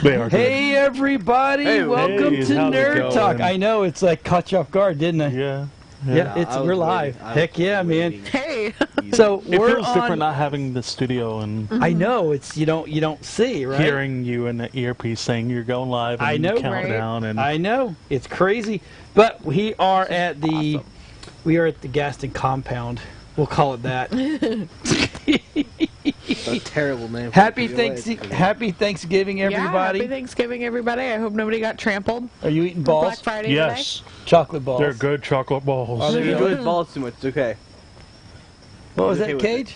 They are Hey everybody, welcome to Nerd Talk. I know, it's like caught you off guard, didn't I? Yeah. Yeah, we're live. Heck yeah, man. Hey. So it we're feels different not having the studio and I know, it's you don't see, right? hearing you in the earpiece saying you're going live and I know, countdown and I know. It's crazy. But we are at the Gaston compound. We'll call it that. That's a terrible name. Happy Thanksgiving, everybody. Yeah, happy Thanksgiving, everybody. I hope nobody got trampled. Are you eating balls? Black Friday yes. Chocolate balls. They're good chocolate balls. Are they He really? enjoys balls too much. It's okay. What was okay that, with Cage?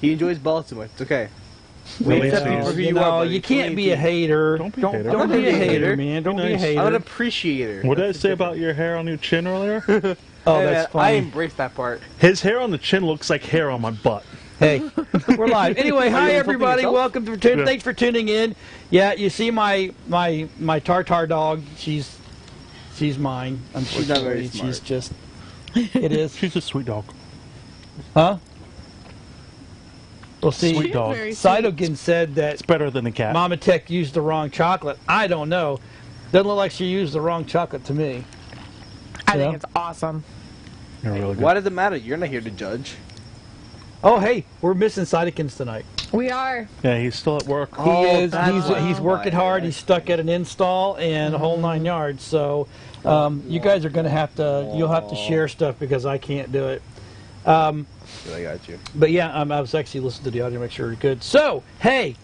He enjoys balls too much. It's okay. Wait, accept you for who you are, buddy. you can't be a hater. Don't be a hater. Don't be a hater, man. Don't be a nice. hater. I'm an appreciator. What did I say about your hair on your chin earlier? Oh, Hey, that's man, I funny. embrace that part. His hair on the chin looks like hair on my butt. Hey, we're live. Anyway, hi you everybody. yourself? Welcome to Thanks for tuning in. Yeah, you see my tartar dog. She's mine. She's not very Unfortunately, smart. she's just. It is. She's a sweet dog. Huh? We'll see. Sweet dog. Very sweet. Sidokens said that It's better than a cat. Mama Tech used the wrong chocolate. I don't know. Doesn't look like she used the wrong chocolate to me. I Yeah. think it's awesome. You're really good. Why does it matter? You're not here to judge. Oh, hey, we're missing Sidokens tonight. We are. Yeah, he's still at work. He Oh, is. that's He's working hard. He's stuck at an install and a whole 9 yards. So, you guys are going to have to. You'll have to share stuff because I can't do it. I got you. But yeah, I was actually listening to the audio to make sure it's good. So, hey,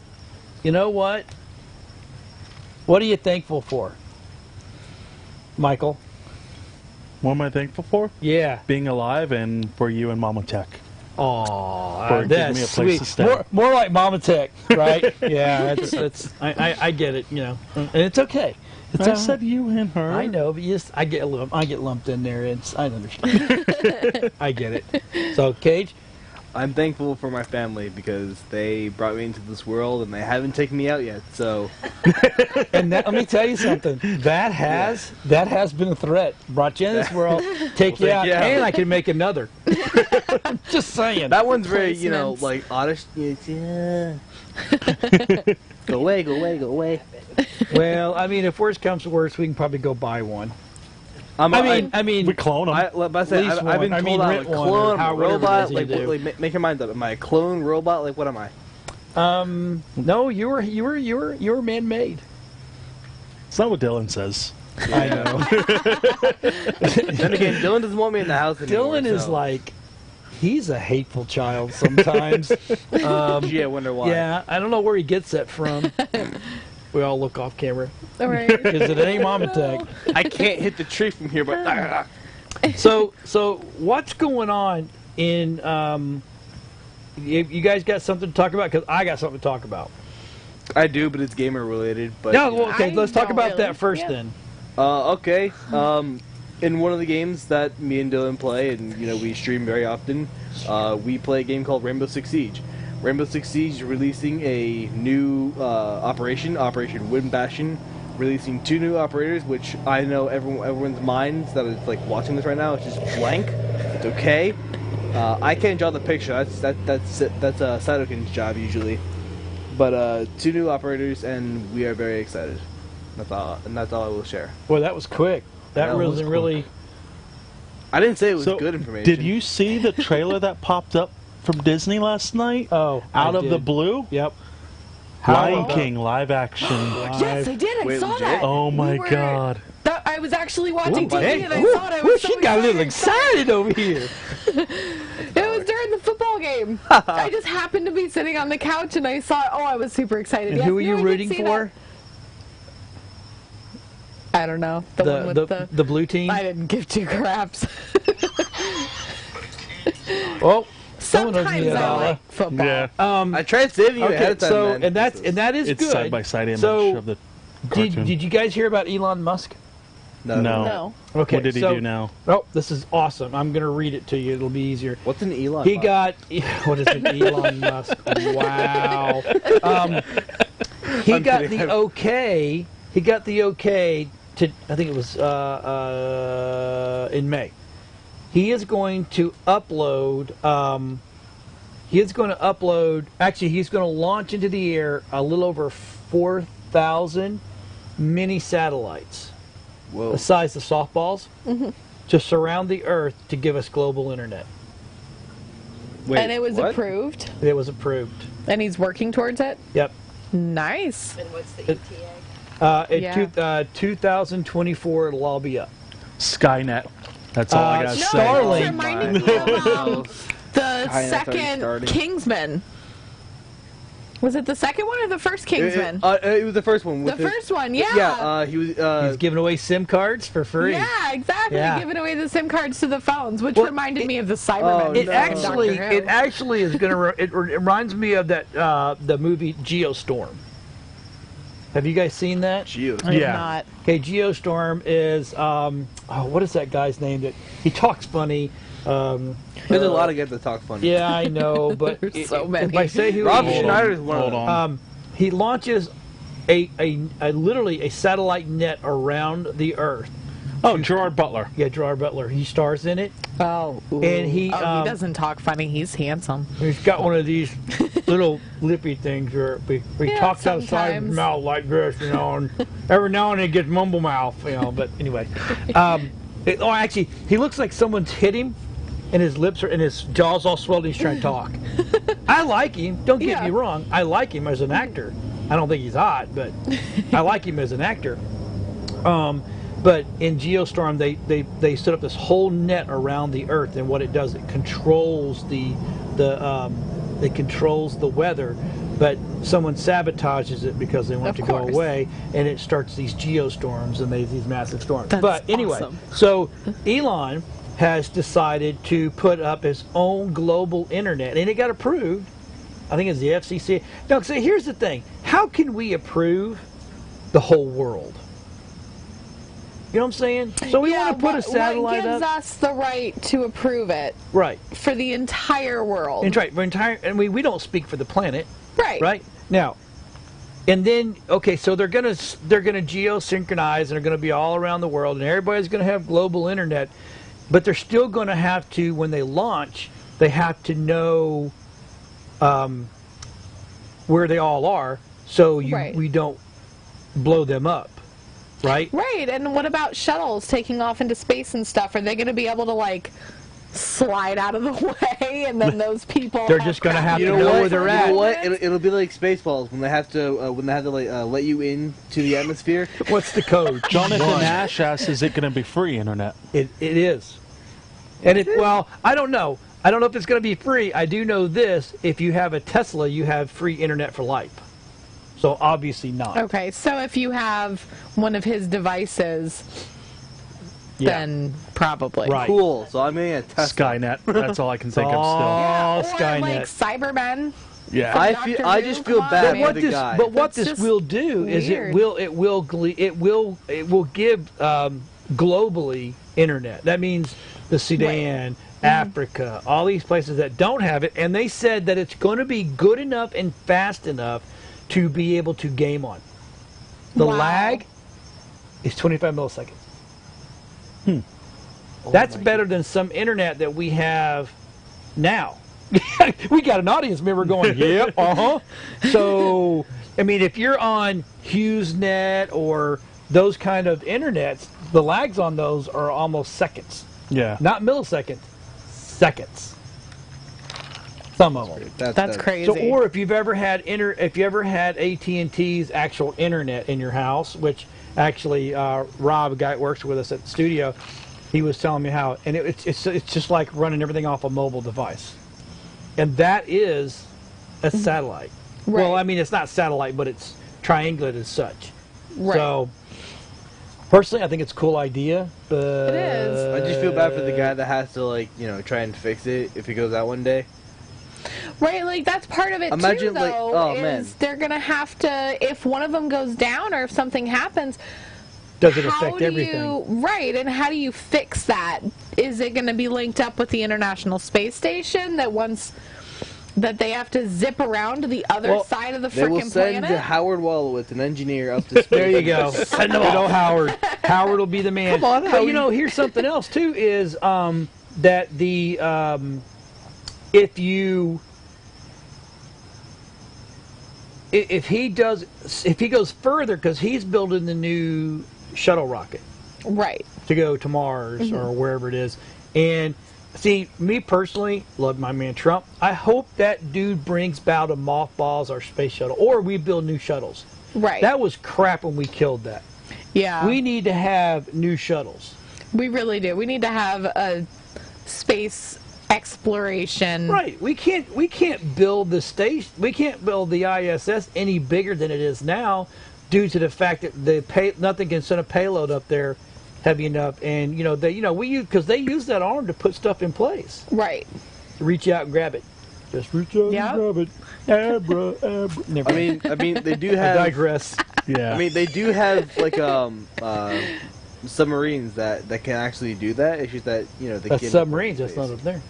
you know what? What are you thankful for, Michael? What am I thankful for? Yeah. Being alive and for you and Mama Tech. Oh, For giving that's me a place sweet. to stay. More like Mama Tech, right? Yeah, that's. I get it. You know, and it's okay. It's I all said you and her. I know, but yes, I get lumped in there. I understand. I get it. So, Cage, I'm thankful for my family because they brought me into this world and they haven't taken me out yet. So and let me tell you something. That has been a threat. Brought you in this world, take you out, and I can make another. I'm just saying. that one's very, Placements. like oddish. Yeah. Go away, go away, go away. Well, I mean, if worse comes to worse, we can probably go buy one. I I mean, We clone him. I've been one. told I mean, I'm a rent one, or clone, how- whatever it robot. is you Like, do. make your mind up. Am I a clone robot? Like, what am I? no, you were man-made. It's not what Dillon says. I know. Then again, Dillon doesn't want me in the house anymore. Dillon is so. like, he's a hateful child sometimes. Gee, I wonder why. Yeah, I don't know where he gets that from. We all look off camera All right. because it ain't Mama Tech. I can't hit the tree from here, but So what's going on in? You guys got something to talk about? Because I got something to talk about. I do, but it's gamer related. But No, well, okay, I let's talk don't about really. that first Yeah. then. Okay. In one of the games that me and Dillon play, and we stream very often, we play a game called Rainbow Six Siege. Rainbow Six Siege is releasing a new Operation Wind Bastion, releasing 2 new operators, which I know everyone's minds that is like watching this right now is just blank. It's okay. I can't draw the picture. That's Sidokens' job usually. But 2 new operators, and we are very excited. That's all I will share. Well, that was quick. That That was wasn't quick. really. I didn't say it was So, good information. did you see the trailer that popped up from Disney last night? Oh, Out I of the did. blue? Yep. Lion about- King live action. Yes, I did. I Wait, saw legit? that. Oh my We were- God. I was actually watching TV Hey, and I ooh, saw it. I ooh, was so she got a little excited. excited over here. It was during the football game. I just happened to be sitting on the couch and I saw it. Oh, I was super excited. And Yes, who are you I did rooting see for? that. I don't know. The one with The blue team. I didn't give 2 craps. Oh, someone owes Sometimes me a I dollar. like football. Yeah. I tried saving you ahead Okay, of time, so man. and that is It's good. side-by-side image So, of the cartoon. Did you guys hear about Elon Musk? No. No. Okay. What did he so- do now? Oh, this is awesome. I'm going to read it to you. It'll be easier. What's an Elon? He Musk? got what is it? Elon Musk. Wow. He got kidding. the okay. He got the okay to. I think it was in May. He is going to upload He's going to upload. Actually, he's going to launch into the air a little over 4,000 mini satellites, the size of softballs, to surround the Earth to give us global internet. Wait, and it was what? approved. It was approved. And he's working towards it. Yep. Nice. And what's the ETA? 2024, it'll all be up. Skynet. That's all I gotta No, say. Starlink. it's reminding me of the Skynet's already second starting. Kingsman. Was it the second one or the first Kingsman? It was the first one. The with his- first one, yeah. Yeah, he was. He's giving away SIM cards for free. Yeah, exactly. Yeah. Giving away the SIM cards to the phones, which Well, reminded me of the Cybermen. Oh, It no. actually, Doctor Who. it actually is going to. It reminds me of that the movie Geostorm. Have you guys seen that? Geo. I am Yeah. not. Okay, Geostorm is what is that guy's name? That he talks funny. There's a lot of guys that talk funny. Yeah, I know, but There's so if many. I say who Rob he is, Schneider is one Hold of them. on. he launches a literally a satellite net around the Earth. Oh, Gerard Butler. Yeah, Gerard Butler. He stars in it. Oh, ooh. And he, he doesn't talk funny. He's handsome. He's got one of these little lippy things where he Yeah, talks outside his sometimes. mouth like this, you know, and every now and then he gets mumble mouth, you know. But anyway, actually, he looks like someone's hit him, and his lips are and his jaws all swelled. And he's trying to talk. I like him. Don't get me wrong. I like him as an actor. I don't think he's hot, but I like him as an actor. But in Geostorm, they set up this whole net around the Earth, and what it does, it controls it controls the weather, but someone sabotages it because they want Of it to go course. away, and it starts these geostorms and these massive storms. That's but anyway, awesome. so Elon has decided to put up his own global internet, and it got approved. I think it's the FCC. Now, so here's the thing: how can we approve the whole world? You know what I'm saying? So we want to put a satellite what gives up, us the right to approve it right? for the entire world? And right, and we don't speak for the planet, Right. right? Now, and then okay, so they're gonna geosynchronize, and they're gonna be all around the world, and everybody's gonna have global internet, but they're still gonna have to, when they launch, they have to know where they all are, so we don't blow them up. Right? Right, and what about shuttles taking off into space and stuff? Are they going to be able to, like, slide out of the way, and then those people... They're just going to have You to know know what? where they're You at. know what? It'll be like Spaceballs when they have to like, let you in to the atmosphere. What's the code? Jonathan Nash asks, is it going to be free internet? It is. And well, I don't know. I don't know if it's going to be free. I do know this. If you have a Tesla, you have free internet for life. So obviously not. Okay, so if you have one of his devices, then probably. Right. Cool. So I'm in a Tesla. Skynet. That's all I can think of Yeah, Oh, or Skynet. like Cybermen. still. Yeah. I just feel Come on, bad man. for What the this, guy. but what That's this just will do is weird. it will give globally internet. That means the Sudan, Africa, all these places that don't have it, and they said that it's going to be good enough and fast enough to be able to game on. The Wow. lag is 25 milliseconds. That's better than some internet that we have now. We got an audience member going, yep, So, I mean, if you're on HughesNet or those kind of internets, the lags on those are almost seconds. Yeah. Not milliseconds, seconds. Some of them. That's crazy. So, or if you've ever had AT&T's actual internet in your house, which actually Rob, a guy that works with us at the studio, he was telling me how, and it's just like running everything off a mobile device, and that is a satellite. Right. Well, I mean, it's not satellite, but it's triangulate as such. Right. So, personally, I think it's a cool idea, but It is. I just feel bad for the guy that has to, like, try and fix it if he goes out one day. Right, like that's part of it Imagine, too, like, though, oh, is man. they're going to have to, if one of them goes down or if something happens, does it how affect do everything? you, right, and how do you fix that? Is it going to be linked up with the International Space Station that they have to zip around to the other side of the They will freaking send planet? Howard Wallowitz, an engineer, up to space. There you go. Send them all. Howard. Howard will be the man. Come on, but Howie. here's something else too: is that if you if he goes further, because he's building the new shuttle rocket Right. to go to Mars or wherever it is. And see, me personally, love my man Trump. I hope that dude brings about and mothballs our space shuttle, or we build new shuttles. Right. That was crap when we killed that. Yeah. We need to have new shuttles. We really do. We need to have a space exploration. Right. We can't build the station. We can't build the ISS any bigger than it is now, due to the fact that nothing can send a payload up there heavy enough. And because they use that arm to put stuff in place. Right. Reach out and grab it. Just reach out and grab it. Abra. Never. I mean, they do I have. digress. Yeah. I mean, they do have like submarines that can actually do that. It's just that they That's can't. submarines. That's not up there.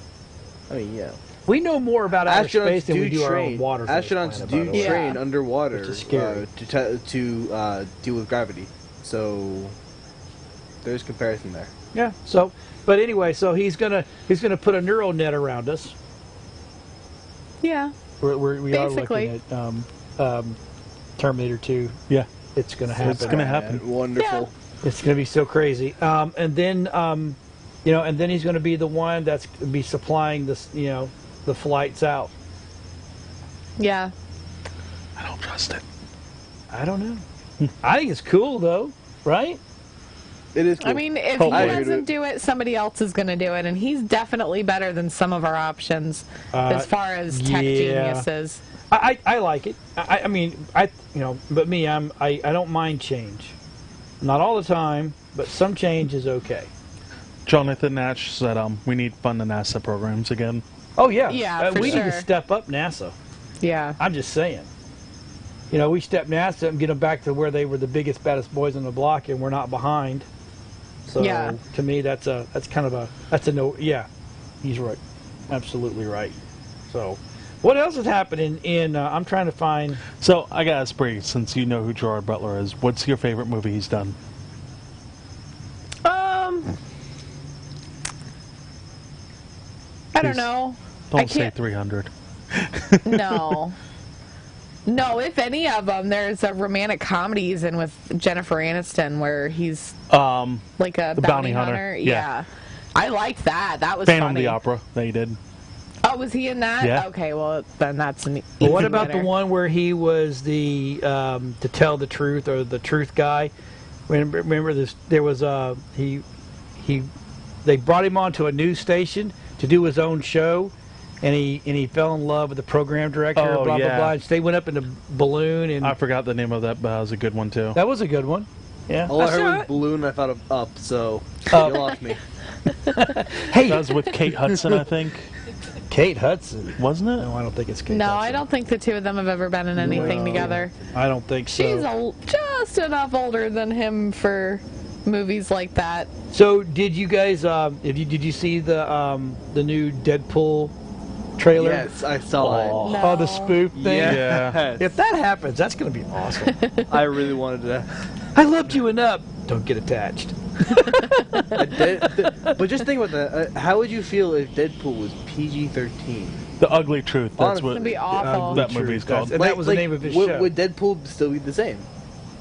I mean, yeah. We know more about outer Astronauts space than we do our own train. water. Astronauts do train Yeah. underwater Which is scary. to deal with gravity. So there's comparison there. Yeah. So, but anyway, so he's gonna put a neural net around us. Yeah. We are Basically. looking at Terminator 2. Yeah. It's gonna happen. It's gonna happen. Wonderful. It's gonna be so crazy. And then and then he's gonna be the one that's gonna be supplying this, the flights out. Yeah. I don't trust it. I don't know. I think it's cool though, right? It is cool. I mean, if Totally. he doesn't do it, somebody else is going to do it, and he's definitely better than some of our options as far as tech geniuses. I like it. I mean, but me, I don't mind change. Not all the time, but some change is okay. Jonathan Nash said we need to fund the NASA programs again. Oh yeah, Yeah, for we need to sure. step up NASA. Yeah. I'm just saying. We step NASA up and get them back to where they were the biggest, baddest boys on the block, and we're not behind. So Yeah. to me, that's a no. Yeah, he's right, absolutely right. So, what else is happening in? I'm trying to find. So I gotta ask Bree, since you know who Gerard Butler is, what's your favorite movie he's done? I don't know. Don't say 300. No. No, if any of them, there's a romantic comedy he's in with Jennifer Aniston where he's like a The bounty Bounty Hunter. hunter. Yeah. I liked that. That was Phantom funny. the Opera that he did. Oh, was he in that? Yeah. Okay, well, then that's an But what even about better. the one where he was the to tell the truth or the truth guy? Remember this? There was they brought him onto a news station to do his own show, and he fell in love with the program director. Oh, blah yeah. blah blah. And they went up in a balloon, and I forgot the name of that, but that was a good one too. that was a good one. Yeah. All I saw heard was it. balloon. I thought of up. So you lost me. Hey, That was with Kate Hudson, I think, Kate Hudson. wasn't it? No, I don't think it's Kate No, Hudson. I don't think the two of them have ever been in anything together. I don't think so. She's just enough older than him for movies like that. So did you guys? Did you see the new Deadpool trailer? Yes, I saw No. Oh, the spoof it. thing. Yes. If that happens, that's going to be awesome. I really wanted to. I loved you enough. Don't get attached. But just think about that. How would you feel if Deadpool was PG-13? The Ugly Truth. That's It'd what be awful. that movie's called. And that was the name of his show. Would Deadpool still be the same?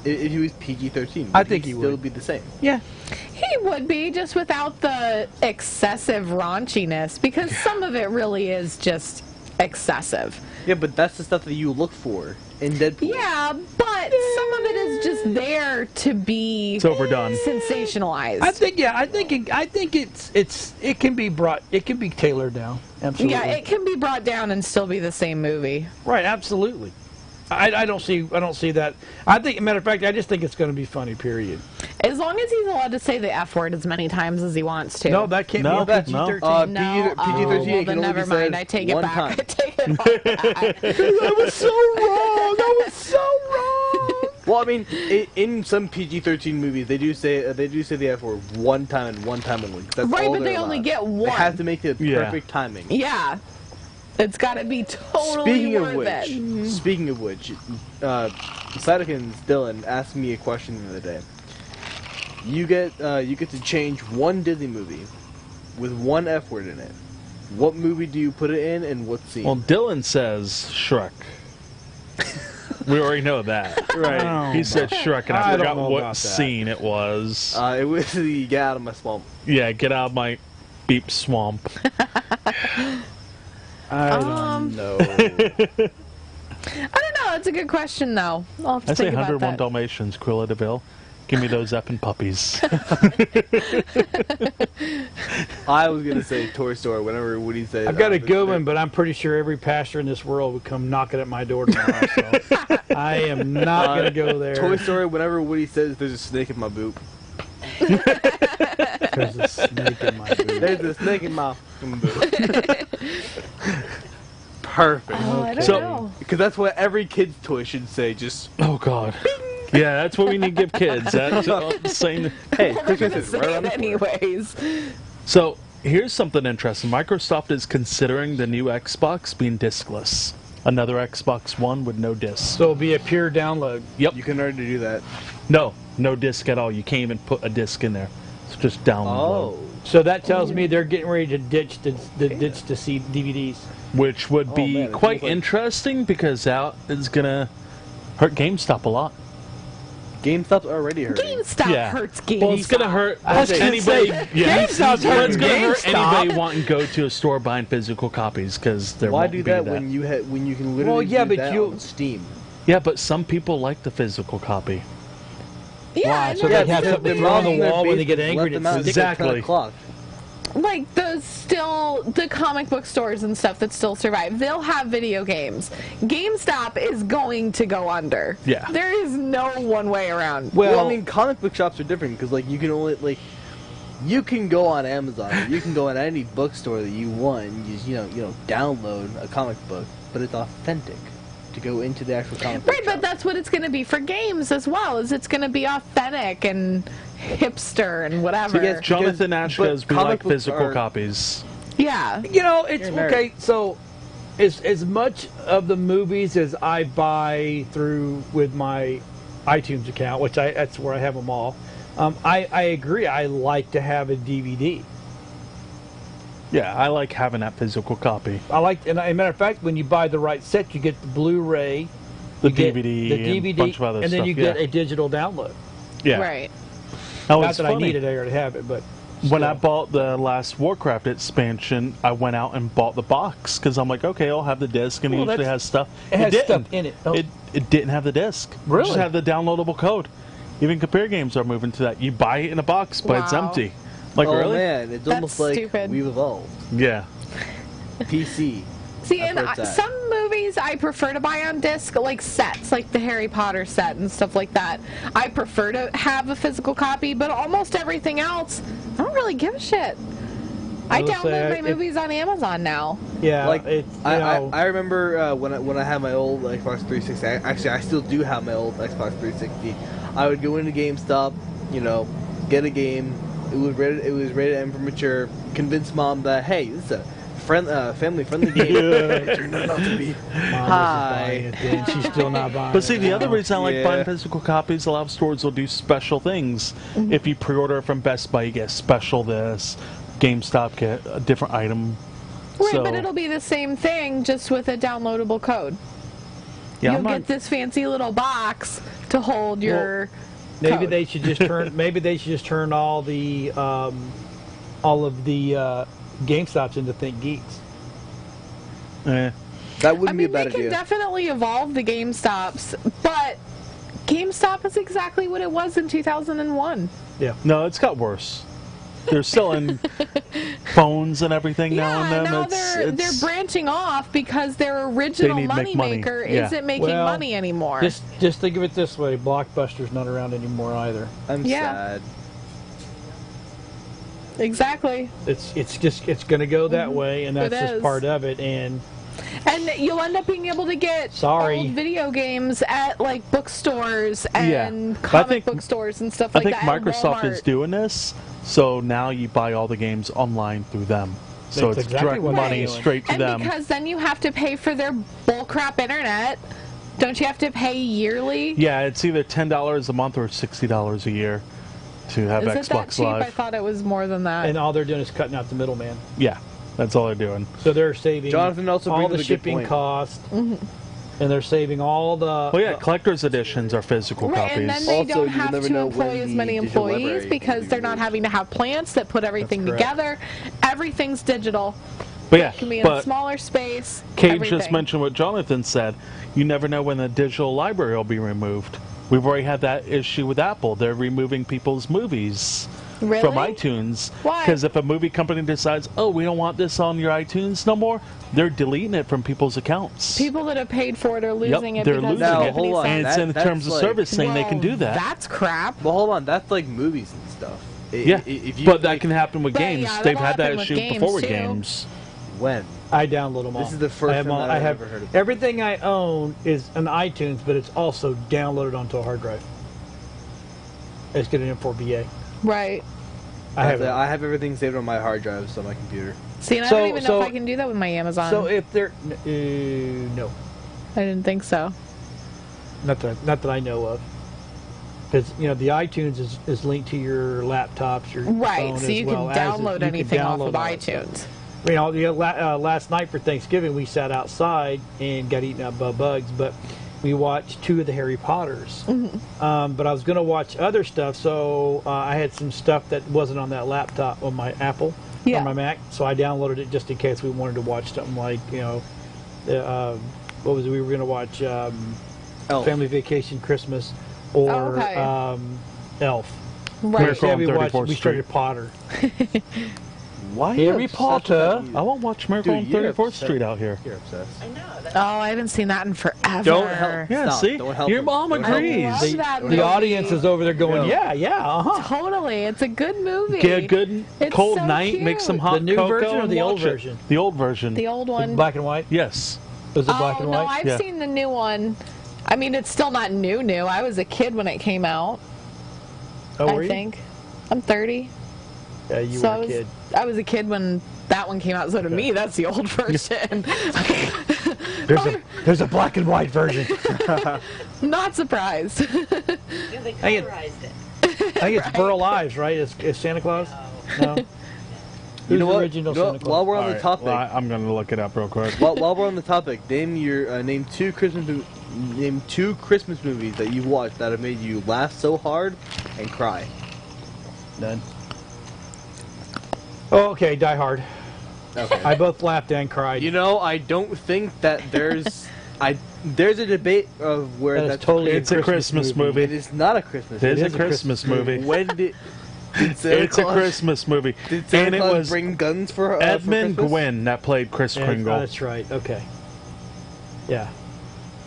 If he was PG-13, I think he still would. be the same. Yeah. He would be, just without the excessive raunchiness, because some of it really is just excessive. Yeah, but that's the stuff that you look for in Deadpool. Yeah, but some of it is just there to be It's overdone. sensationalized. I think it can be brought. It can be tailored now. Absolutely. Yeah, it can be brought down and still be the same movie. Right. Absolutely. I don't see that. I think, matter of fact, I just think it's going to be funny. Period. As long as he's allowed to say the F word as many times as he wants to. No, that can't No, be PG-13. No, PG-13 well, can then only never be mind. said I take it one back. time. I take it all back. I was so wrong. I was so wrong. Well, I mean, in some PG-13 movies, they do say the F word one time and one time only. That's Right, all but they're they only allowed. get They one. have to make the Yeah. perfect timing. Yeah. It's got to be totally worth it. Speaking of which, Sidokens Dillon asked me a question the other day. You get to change one Disney movie with one F word in it. What movie do you put it in, and what scene? Well, Dylan says Shrek. We already know that. Right. He said Shrek, and I I don't forgot know what about that. scene it was. It was the get out of my swamp. Yeah, get out of my beep swamp. I don't know. I don't know. It's a good question, though. I'll have to I say think about 101 that. Dalmatians, Cruella de Vil. Give me those effing puppies. I was gonna say Toy Story. Whenever Woody said, I've got a good one, but I'm pretty sure every pastor in this world would come knocking at my door tomorrow. So I am not going to go there. Toy Story. Whenever Woody says, "There's a snake in my boot." There's a snake in my boot. There's a snake in my boot. Perfect. Oh, I don't So- know. Because that's what every kid's toy should say. Just Oh, God. Yeah, that's what we need to give kids. That's the same. hey, They're Christmas gonna is say right it on the corner. anyways. So, here's something interesting. Microsoft is considering the new Xbox being discless. Another Xbox One with no disc. So it'll be a pure download. Yep. You can already do that. No disc at all. You can't even put a disc in there. It's just download. Oh. So that tells me they're getting ready to ditch the DVDs. Which would be man, it quite seems like- interesting because that is going to hurt GameStop a lot. GameStop's already hurting. GameStop Yeah. hurts GameStop. Well, it's going to hurt I was gonna anybody. say, Yeah, GameStop's Well, hurting it's going to hurt GameStop. anybody wanting to go to a store buying physical copies because there Why won't do be that when you can literally Well, yeah, do but that you- on Steam? Yeah, but some people like the physical copy. Yeah, Why? and So they're they have still something doing wrong on it. the wall when they get angry. Let them out and stick it at 10 Exactly. o'clock. Like the comic book stores and stuff that still survive, they'll have video games. GameStop is going to go under. Yeah. There is no one way around. Well, I mean, comic book shops are different because, like, you can only you can go on Amazon, or you can go on any bookstore that you want, and you download a comic book, but it's authentic to go into the actual comic book Right, but shop. that's what it's going to be for games as well. Is it's going to be authentic and hipster and whatever. yes, Jonathan Ash but goes, we comic like books physical are- copies. Yeah. It's You're a nerd. okay. So, as much of the movies as I buy through with my iTunes account, which that's where I have them all. I agree. I like to have a DVD. Yeah, I like having that physical copy. I like, and as a matter of fact, when you buy the right set, you get the Blu-ray, The you get DVD, the DVD, and a bunch of other and then stuff. you get a digital download. Yeah. Right. Now, Not it's that I funny. need it, I already have it, but When I still. bought the last Warcraft expansion, I went out and bought the box because I'm like, okay, I'll have the disc, and it Well, usually that's- has stuff. it has didn't. stuff in it. Oh. It didn't have the disc. It Really? just had the downloadable code. Even compare games are moving to that. You buy it in a box, but it's Wow. empty. Like, oh really? man, it's That's almost like stupid. we've evolved. Yeah. PC. See, That's and where it's at. some movies I prefer to buy on disc, like sets, like the Harry Potter set and stuff like that. I prefer to have a physical copy, but almost everything else, I don't really give a shit. I will say, download my it- movies on Amazon now. yeah, Like it's, I remember when I had my old Xbox 360. Actually, I still do have my old Xbox 360. I would go into GameStop, get a game. It was rated M for mature. Convince mom that hey, this is a family-friendly game. It turned out to be. Hi. and she's still not buying. But see, it the now. other reason I like Yeah. buying physical copies, a lot of stores will do special things. If you pre-order from Best Buy, you get special this. GameStop get a different item. Right, So, but it'll be the same thing, just with a downloadable code. yeah, You'll I'm not- get this fancy little box to hold your. Maybe code. they should just turn. Maybe they should just turn all of the GameStops into Think Geeks. eh. That I wouldn't be a mean, bad they can idea. definitely evolve the GameStops, but GameStop is exactly what it was in 2001. No, it's got worse. They're selling phones and everything now Yeah, and then. now It's they're branching off because their original need to make money. moneymaker Yeah. isn't making Well, money anymore. Just think of it this way: Blockbuster's not around anymore either. I'm Yeah. sad. Exactly. It's going to go that way, and It that's just is. part of it. And And you'll end up being able to get Sorry. old video games at like bookstores Yeah. and But I comic think- book stores and stuff I like think that. at Microsoft is Walmart. doing this, so now you buy all the games online through them. So That's it's exactly direct what they're money doing. straight to And them. because then you have to pay for their bullcrap internet. Don't you have to pay yearly? Yeah, it's either $10 a month or $60 a year to have Is it that Xbox cheap? I Live. thought it was more than that. all they're doing is cutting out the middleman. Yeah, that's all they're doing. So they're saving Jonathan also all brings the up a good shipping point. costs. and they're saving all the. Well, yeah, collector's editions are physical Right, copies. and then they Also, don't you have never to know employ when as the many digital employees library because will they're be not moved. having to have plants that put everything correct. together. Everything's digital. But yeah, It can be in a but smaller space. Cage everything. just mentioned what Jonathan said. You never know when the digital library will be removed. We've already had that issue with Apple. They're removing people's movies Really? from iTunes. Why? Because if a movie company decides, oh, we don't want this on your iTunes no more, they're deleting it from people's accounts. People that have paid for it are losing it they're because losing the it. company Hold on, And says, it's in that's terms of like- service saying they can do that. That's crap. Well, hold on. That's like movies and stuff. Yeah, If you, but that like, can happen with But, games. yeah, They've that'll had that happen with issue games, before with too. games. when? I download them all. This is the first I have time all- that I've I have ever heard of it. everything I own is an iTunes, but it's also downloaded onto a hard drive. I just get an M4BA. Right. I have. I have everything saved on my hard drives on my computer. See, and I So- don't even know so- if I can do that with my Amazon. So if they're no, I didn't think so. not that I know of, because the iTunes is linked to your laptops, your Right, phone so as you well can as download you can anything off download of all that stuff. iTunes. Last night for Thanksgiving we sat outside and got eaten up by bugs, but we watched 2 of the Harry Potters. Mm-hmm. But I was going to watch other stuff, so I had some stuff that wasn't on that laptop on my Apple Yeah. or my Mac, so I downloaded it just in case we wanted to watch something like what was it? We were going to watch Elf. Family Vacation Christmas or Oh, okay. Elf. Right. Miracle on Instead, 34th we started Street. Potter. Why? Harry Potter. I won't watch Miracle on Dude, you're 34th upset. Street out here. You're obsessed. Oh, I haven't seen that in forever. Don't help. Yeah, Stop. see? Don't help Your him. mom Don't help him. agrees. I love that The movie. audience is over there going, Yeah. yeah, Totally, it's a good movie. Get a good It's cold so night, make some cute. hot The new cocoa version or and the old watch it. version? The old version. The old one. Black and white. Yes. Was it black and no, white? I've Yeah. seen the new one. I mean, it's still not new. I was a kid when it came out. Oh, were I you? think. I'm 30. Yeah, you so were a kid. I was a kid when that one came out. So to me, that's the old version. There's a black and white version. Not surprised. Yeah, they Hang it. colorized it. I think it's Burl Ives, right? Is Santa Claus? No. You know Who's the what? original You know Santa what? Claus? While we're on All the right, topic, well, I'm going to look it up real quick. while we're on the topic, name 2 Christmas movies that you've watched that have made you laugh so hard and cry. None. Oh, okay, Die Hard. Okay. I both laughed and cried. You know, I don't think that there's there's a debate of where That is that's totally It's a Christmas movie. It is not a Christmas It is movie. a Christmas movie. When did Santa It's a Claus- Christmas movie. Did Santa And it Claus was bring guns for Edmund Christmas? Gwynn that played Kris Yeah, Kringle. that's right. Okay. Yeah.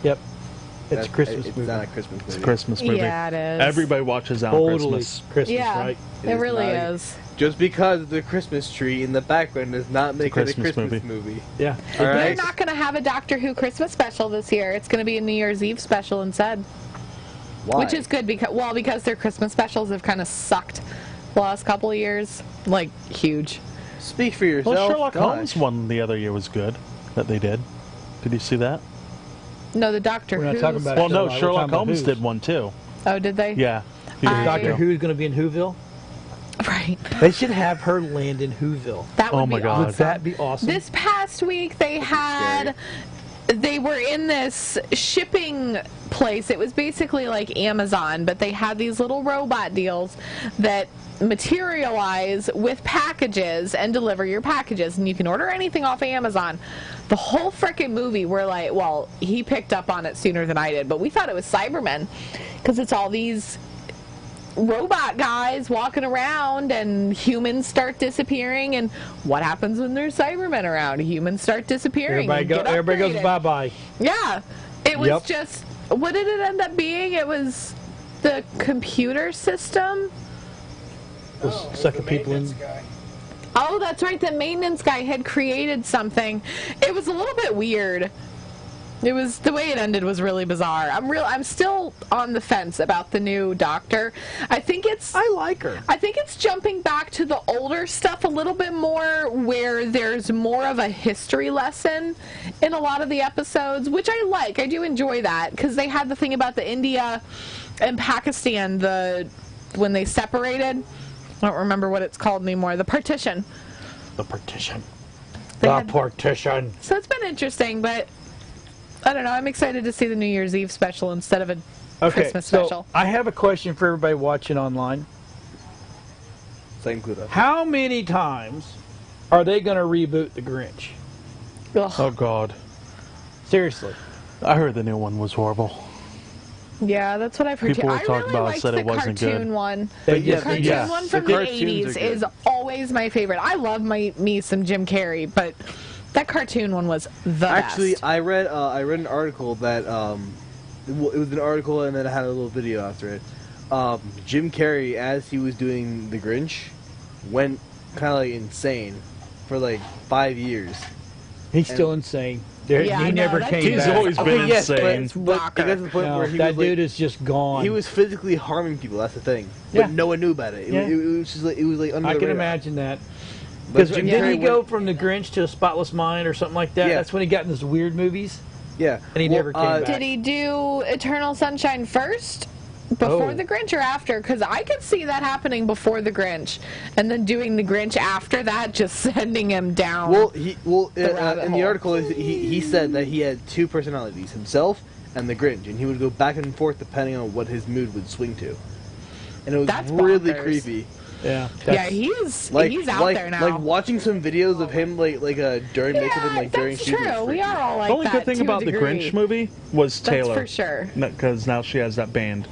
Yep. It's a That's- Christmas it's movie. not a Christmas movie. It's a Christmas movie. Yeah, it is. Everybody watches that on Totally Christmas. Christmas, Yeah, right? it is really not a- is. Just because the Christmas tree in the background does not make it a Christmas Christmas movie. movie. Yeah. All They're right. not going to have a Doctor Who Christmas special this year. It's going to be a New Year's Eve special instead, Why? which is good because their Christmas specials have kind of sucked the last couple of years, like huge. Speak for yourself. Well, Sherlock Gosh. Holmes one the other year was good that they did. Did you see that? No, the Doctor We're not Who. talking about Well, no, We're Sherlock talking about Holmes Who's. did one too. Oh, did they? Yeah. Few years Doctor ago. Who's going to be in Whoville? Right. They should have her land in Whoville. That would Oh be my God. Would awesome. that be awesome? This past week they were in this shipping place. It was basically like Amazon, but they had these little robot deals that materialize with packages and deliver your packages, and you can order anything off of Amazon. The whole frickin' movie, we're like, well, he picked up on it sooner than I did, but we thought it was Cybermen because it's all these robot guys walking around and humans start disappearing, and what happens when there's Cybermen around? Humans start disappearing. Everybody goes upgraded. bye-bye. Yeah. It was Yep. just, what did it end up being? It was the computer system. Sucking people in. Oh, that's right. The maintenance guy had created something. It was a little bit weird. It was, the way it ended was really bizarre. I'm still on the fence about the new Doctor. I like her. I think it's jumping back to the older stuff a little bit more, where there's more of a history lesson in a lot of the episodes, which I like. I do enjoy that, because they had the thing about the India and Pakistan, when they separated. I don't remember what it's called anymore. The partition. The partition. They The had- partition. So it's been interesting, but I don't know. I'm excited to see the New Year's Eve special instead of a Christmas so special. I have a question for everybody watching online. Same clue. How many times are they going to reboot The Grinch? Ugh. Oh God, Seriously. I heard the new one was horrible. Yeah, that's what I've heard People too. were I talking really about it, liked said the it wasn't good. cartoon one. They The did. cartoon Yeah. one The from the cartoons 80s are good. is always my favorite. I love me some Jim Carrey, but that cartoon one was the Actually, best. I read an article that it was an article and then it had a little video after it. Jim Carrey, as he was doing The Grinch, went kind of like insane for like 5 years. He's still insane. There, Yeah, I he know, never that came dude's He's back. always been yes, insane. but it got to the point No, where he that was dude like, is just gone. he was physically harming people. That's the thing. Yeah. But no one knew about it. Yeah. It was just like under I the can radar. imagine that. But Because Jim didn't he Carrey go went- from The Grinch to A Spotless Mind or something like that? Yeah. That's when he got in those weird movies. Yeah, And he never came back. Did he do Eternal Sunshine first? Before Oh. The Grinch or after? Because I could see that happening before The Grinch. And then doing The Grinch after that, just sending him down. Well, rabbit in the hole. article, he said that he had two personalities, himself and the Grinch, and he would go back and forth depending on what his mood would swing to. And it was That's really bonkers. creepy. Yeah. yeah, he's out there now. Like watching some videos of him during makeup and like during that's shooting. was true. We freaky. are all like The only that good thing to a about the degree. Grinch movie was That's Taylor. for sure. Because now she has that band.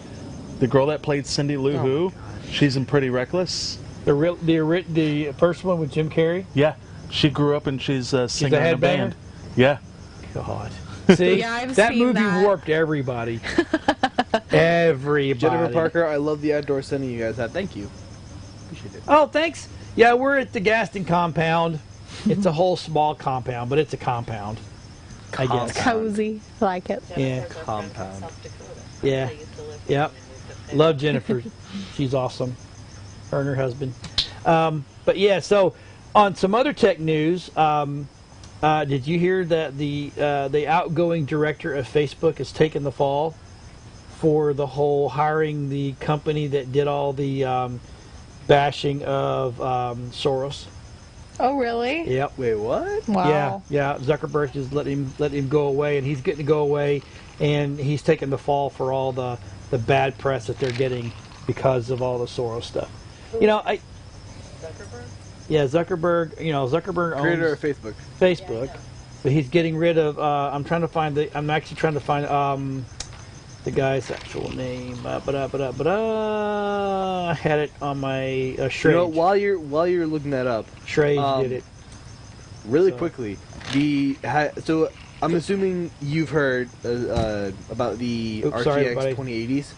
The girl that played Cindy Lou Oh Who, she's in Pretty Reckless. The first one with Jim Carrey? Yeah, she grew up and she's a singer in a headbanger? band. Yeah. God. See, Yeah, I've that seen movie that. warped everybody. Everybody. Jennifer Parker, I love the outdoor setting you guys have. Thank you. Appreciate it. Oh, thanks. Yeah, we're at the Gaston compound. It's a whole small compound, but it's a compound. I guess. Cozy. Like it. Yeah. Compound. Yeah. Yep. Love Jennifer. She's awesome. Her and her husband. But yeah, so on some other tech news, did you hear that the outgoing director of Facebook has taken the fall for the whole hiring the company that did all the bashing of Soros? Oh, really? Yep. Wait, what? Wow. Yeah. Zuckerberg just let him go away, and he's getting to go away, and he's taking the fall for all the bad press that they're getting because of all the Soros stuff. Zuckerberg? Yeah, Zuckerberg. Zuckerberg owns Creator of Facebook. Facebook, but he's getting rid of. I'm actually trying to find the guy's actual name. I had it on my Shrage. While you're looking that up, Shrage did it. really So- quickly, so I'm assuming you've heard about the Oops, sorry, RTX everybody. 2080s,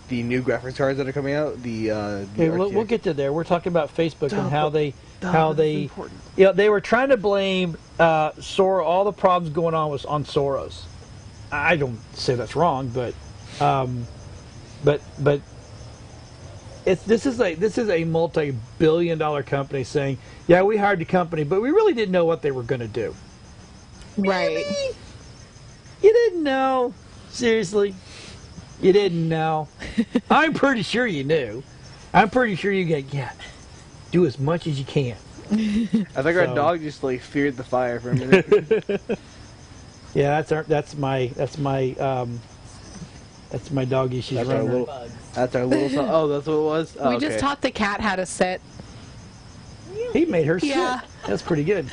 the new graphics cards that are coming out. The Okay, we'll RTX. get to there. We're talking about Facebook and how they that's important. they were trying to blame Soros. All the problems going on was on Soros. I don't say that's wrong, but this is a multi-billion-dollar company saying, yeah, we hired the company, but we really didn't know what they were going to do. Right. You didn't know. Seriously. You didn't know. I'm pretty sure you knew. I'm pretty sure you do as much as you can. I think our So- dog just feared the fire for a minute. Yeah, that's my doggy. She's That's our running. little. That's our little. Oh, that's what it was. Oh, We just okay. taught the cat how to sit. He made her Yeah. sit. That's pretty good.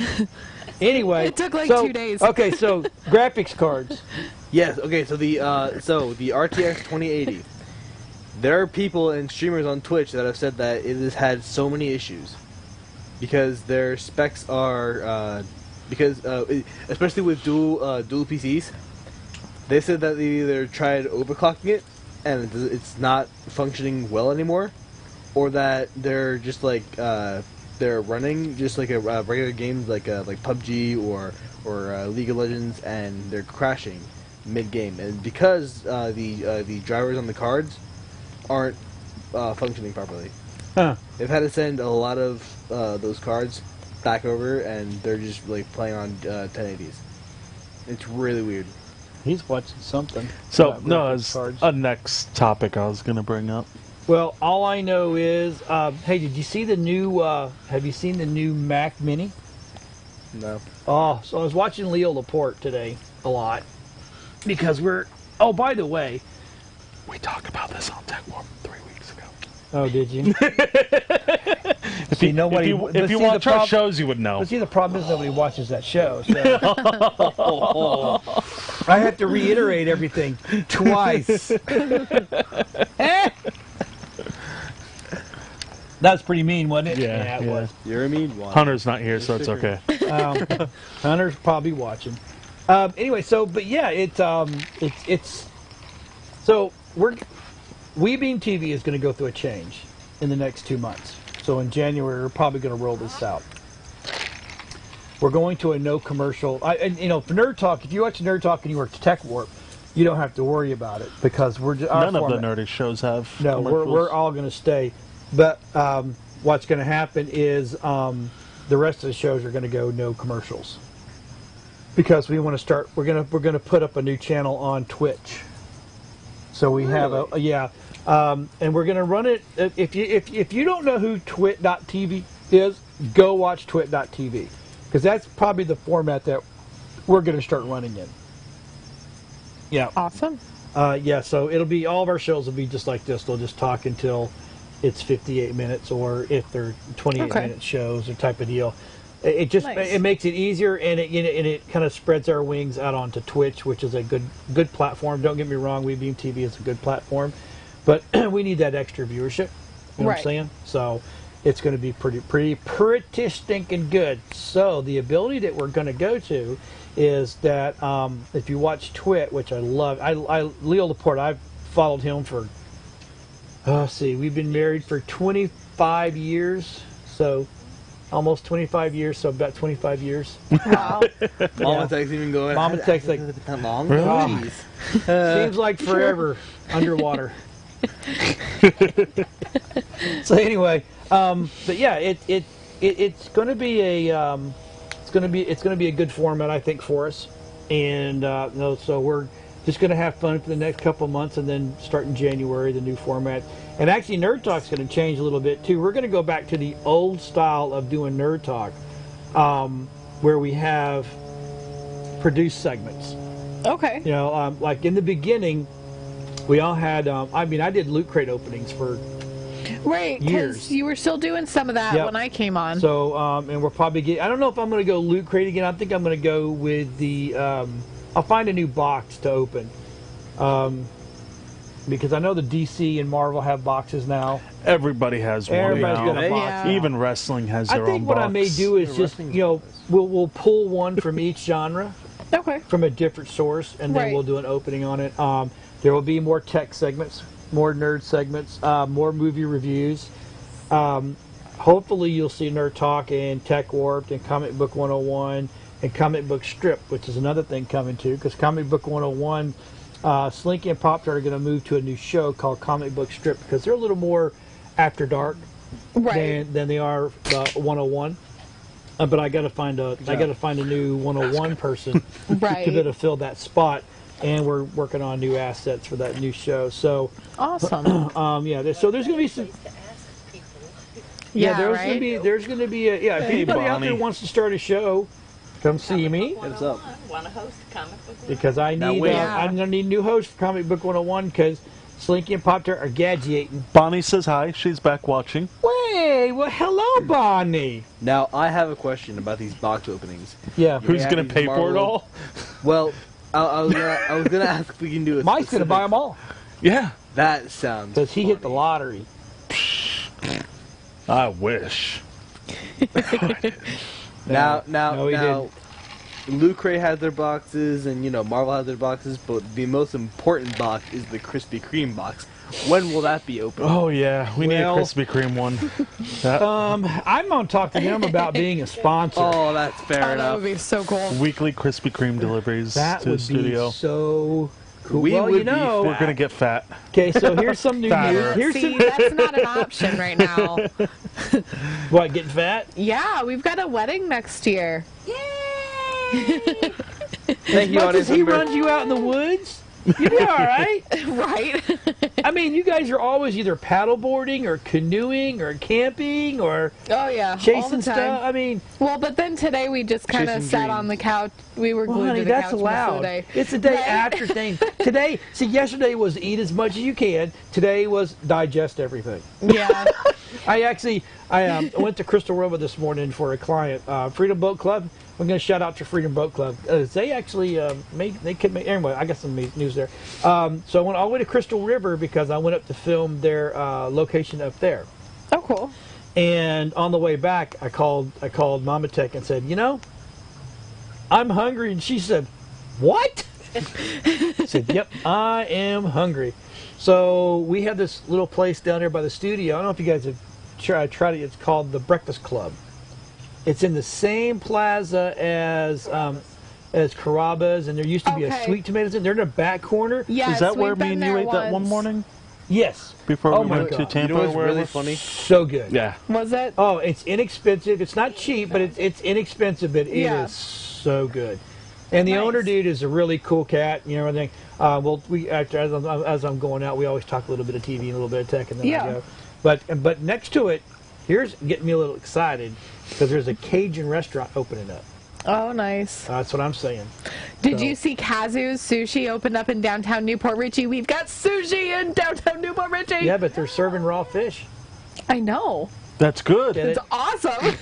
Anyway, It took like so- 2 days. Okay, so graphics cards. Yes. Okay. So the RTX 2080. There are people and streamers on Twitch that have said that it has had so many issues because their specs are especially with dual PCs. They said that they either tried overclocking it and it's not functioning well anymore, or that they're just they're running just like a regular games like PUBG or League of Legends, and they're crashing mid-game, and because the drivers on the cards aren't functioning properly. Huh. They've had to send a lot of those cards back over, and they're just playing on 1080s. It's really weird. He's watching something. So, about no, graphics it's cards. a next topic I was going to bring up. Well, all I know is, hey, did you see the new? Have you seen the new Mac Mini? No. Oh, so I was watching Leo Laporte today a lot, because we're. Oh, by the way. We talked about this on Tech Warp 3 weeks ago. Oh, did you? If you watch our shows, you would know. But see, the problem is nobody watches that show. So. I have to reiterate everything twice. That's pretty mean, wasn't it? Yeah, it was. You're a mean one. Hunter's not here, so it's okay. Hunter's probably watching. Anyway, so but yeah, it's so WeBeam TV is going to go through a change in the next 2 months. So in January, we're probably going to roll this out. We're going to a no commercial. For Nerd Talk, if you watch Nerd Talk and you work Tech Warp, you don't have to worry about it because we're just none of the nerdy shows have. No, we're all going to stay. But what's going to happen is the rest of the shows are going to go no commercials because we want to start. We're going to put up a new channel on Twitch. So we have and we're going to run it. If you don't know who twit.tv is, go watch twit.tv because that's probably the format that we're going to start running in. Yeah. Awesome. So it'll be all of our shows will be just like this. They'll just talk until it's 58 minutes, or if they're 28-minute shows or type of deal. It just it makes it easier, and it kind of spreads our wings out onto Twitch, which is a good platform. Don't get me wrong, WeBeam TV is a good platform, but we need that extra viewership. You know what I'm saying? So it's going to be pretty stinking good. So the ability that we're going to go to is that if you watch Twit, which I love, Leo Laporte, I've followed him for. We've been married for 25 years, so almost 25 years, so about 25 years. Wow. Mama texts even going. Mama texts like, that long? Really? Seems like forever underwater. So anyway, but yeah, it's going to be a good format, I think, for us, and so we're just going to have fun for the next couple of months, and then start in January, the new format. And actually, Nerd Talk's going to change a little bit, too. We're going to go back to the old style of doing Nerd Talk, where we have produced segments. Okay. Like in the beginning, we all had, I did Loot Crate openings for Right, because you were still doing some of that when I came on. So, and we're probably I don't know if I'm going to go Loot Crate again. I think I'm going to go with the, I'll find a new box to open. Because I know the DC and Marvel have boxes now. Everybody has one Everybody's now. got a box. Even wrestling has their own box. I think what I may do is just, we'll pull one from each genre. Okay. From a different source, and then we'll do an opening on it. There will be more tech segments, more nerd segments, more movie reviews. Hopefully you'll see Nerd Talk and Tech Warped and Comic Book 101 and Comic Book Strip, which is another thing coming too, because Comic Book 101... Slinky and Pop-Tart are going to move to a new show called Comic Book Strip because they're a little more after dark than they are 101. But I got to find a new 101 person to be able to fill that spot, and we're working on new assets for that new show. So awesome. So there's going to be some. There's going to be if anybody out there wants to start a show, come see me. What's up? Want to host a comic book? Because I'm gonna need a new host for Comic Book 101 because Slinky and Pop-Tart are gadgeting. Bonnie says hi. She's back watching. Well, hello, Bonnie. Now I have a question about these box openings. Yeah, who's gonna pay for it all? Well, I was gonna ask if we can do it. Mike's gonna buy them all. Yeah, that sounds. Because he hit the lottery. I wish. Now, Loot Crate has their boxes, and Marvel has their boxes, but the most important box is the Krispy Kreme box. When will that be open? Oh yeah, we need a Krispy Kreme one. I'm gonna talk to them about being a sponsor. Oh, that's fair enough. That would be so cool. Weekly Krispy Kreme deliveries to the studio. Be so cool. We're gonna get fat. Okay, so here's some new news. That's not an option right now. What, getting fat? Yeah, we've got a wedding next year. Yay! Thank you, As much as he runs you out in the woods, You'd be all right. Right? I mean, you guys are always either paddleboarding or canoeing or camping or Oh, yeah. all the chasing time. stuff. I mean, Well, but then today we just kind of Chasing sat dreams. on the couch. We were well, glued honey, to the that's couch most of the allowed. day. It's a day Right? after thing. Today, see, yesterday was eat as much as you can. Today was digest everything. Yeah. I went to Crystal River this morning for a client, Freedom Boat Club. I'm going to shout out to Freedom Boat Club. They actually anyway, I got some news there. So I went all the way to Crystal River because I went up to film their location up there. Oh, cool. And on the way back, I called Mama Tech and said, I'm hungry. And she said, what? I said, yep, I am hungry. So we have this little place down there by the studio. I don't know if you guys have tried it. It's called the Breakfast Club. It's in the same plaza as Carrabba's, and there used to be a Okay. Sweet Tomatoes in. They're in the back corner. Yes, Is that we've where me been and there you ate that one once. morning Yes. before Oh we my went to God. Tampa You know or what's wherever? really funny? So good. Yeah. Was it? Oh, it's inexpensive. It's not cheap, but it's inexpensive, but it Yeah. is so good. And the Nice. owner dude is a really cool cat, everything. Well, we after as I'm going out, we always talk a little bit of TV and a little bit of tech, and then Yeah. I go. But next to it, here's getting me a little excited because there's a Cajun restaurant opening up. Oh, nice. That's what I'm saying. Did So- you see Kazu's Sushi opened up in downtown Newport Richie? We've got sushi in downtown Newport Richie. Yeah, but they're serving raw fish. I know. That's good. Get It's it? awesome.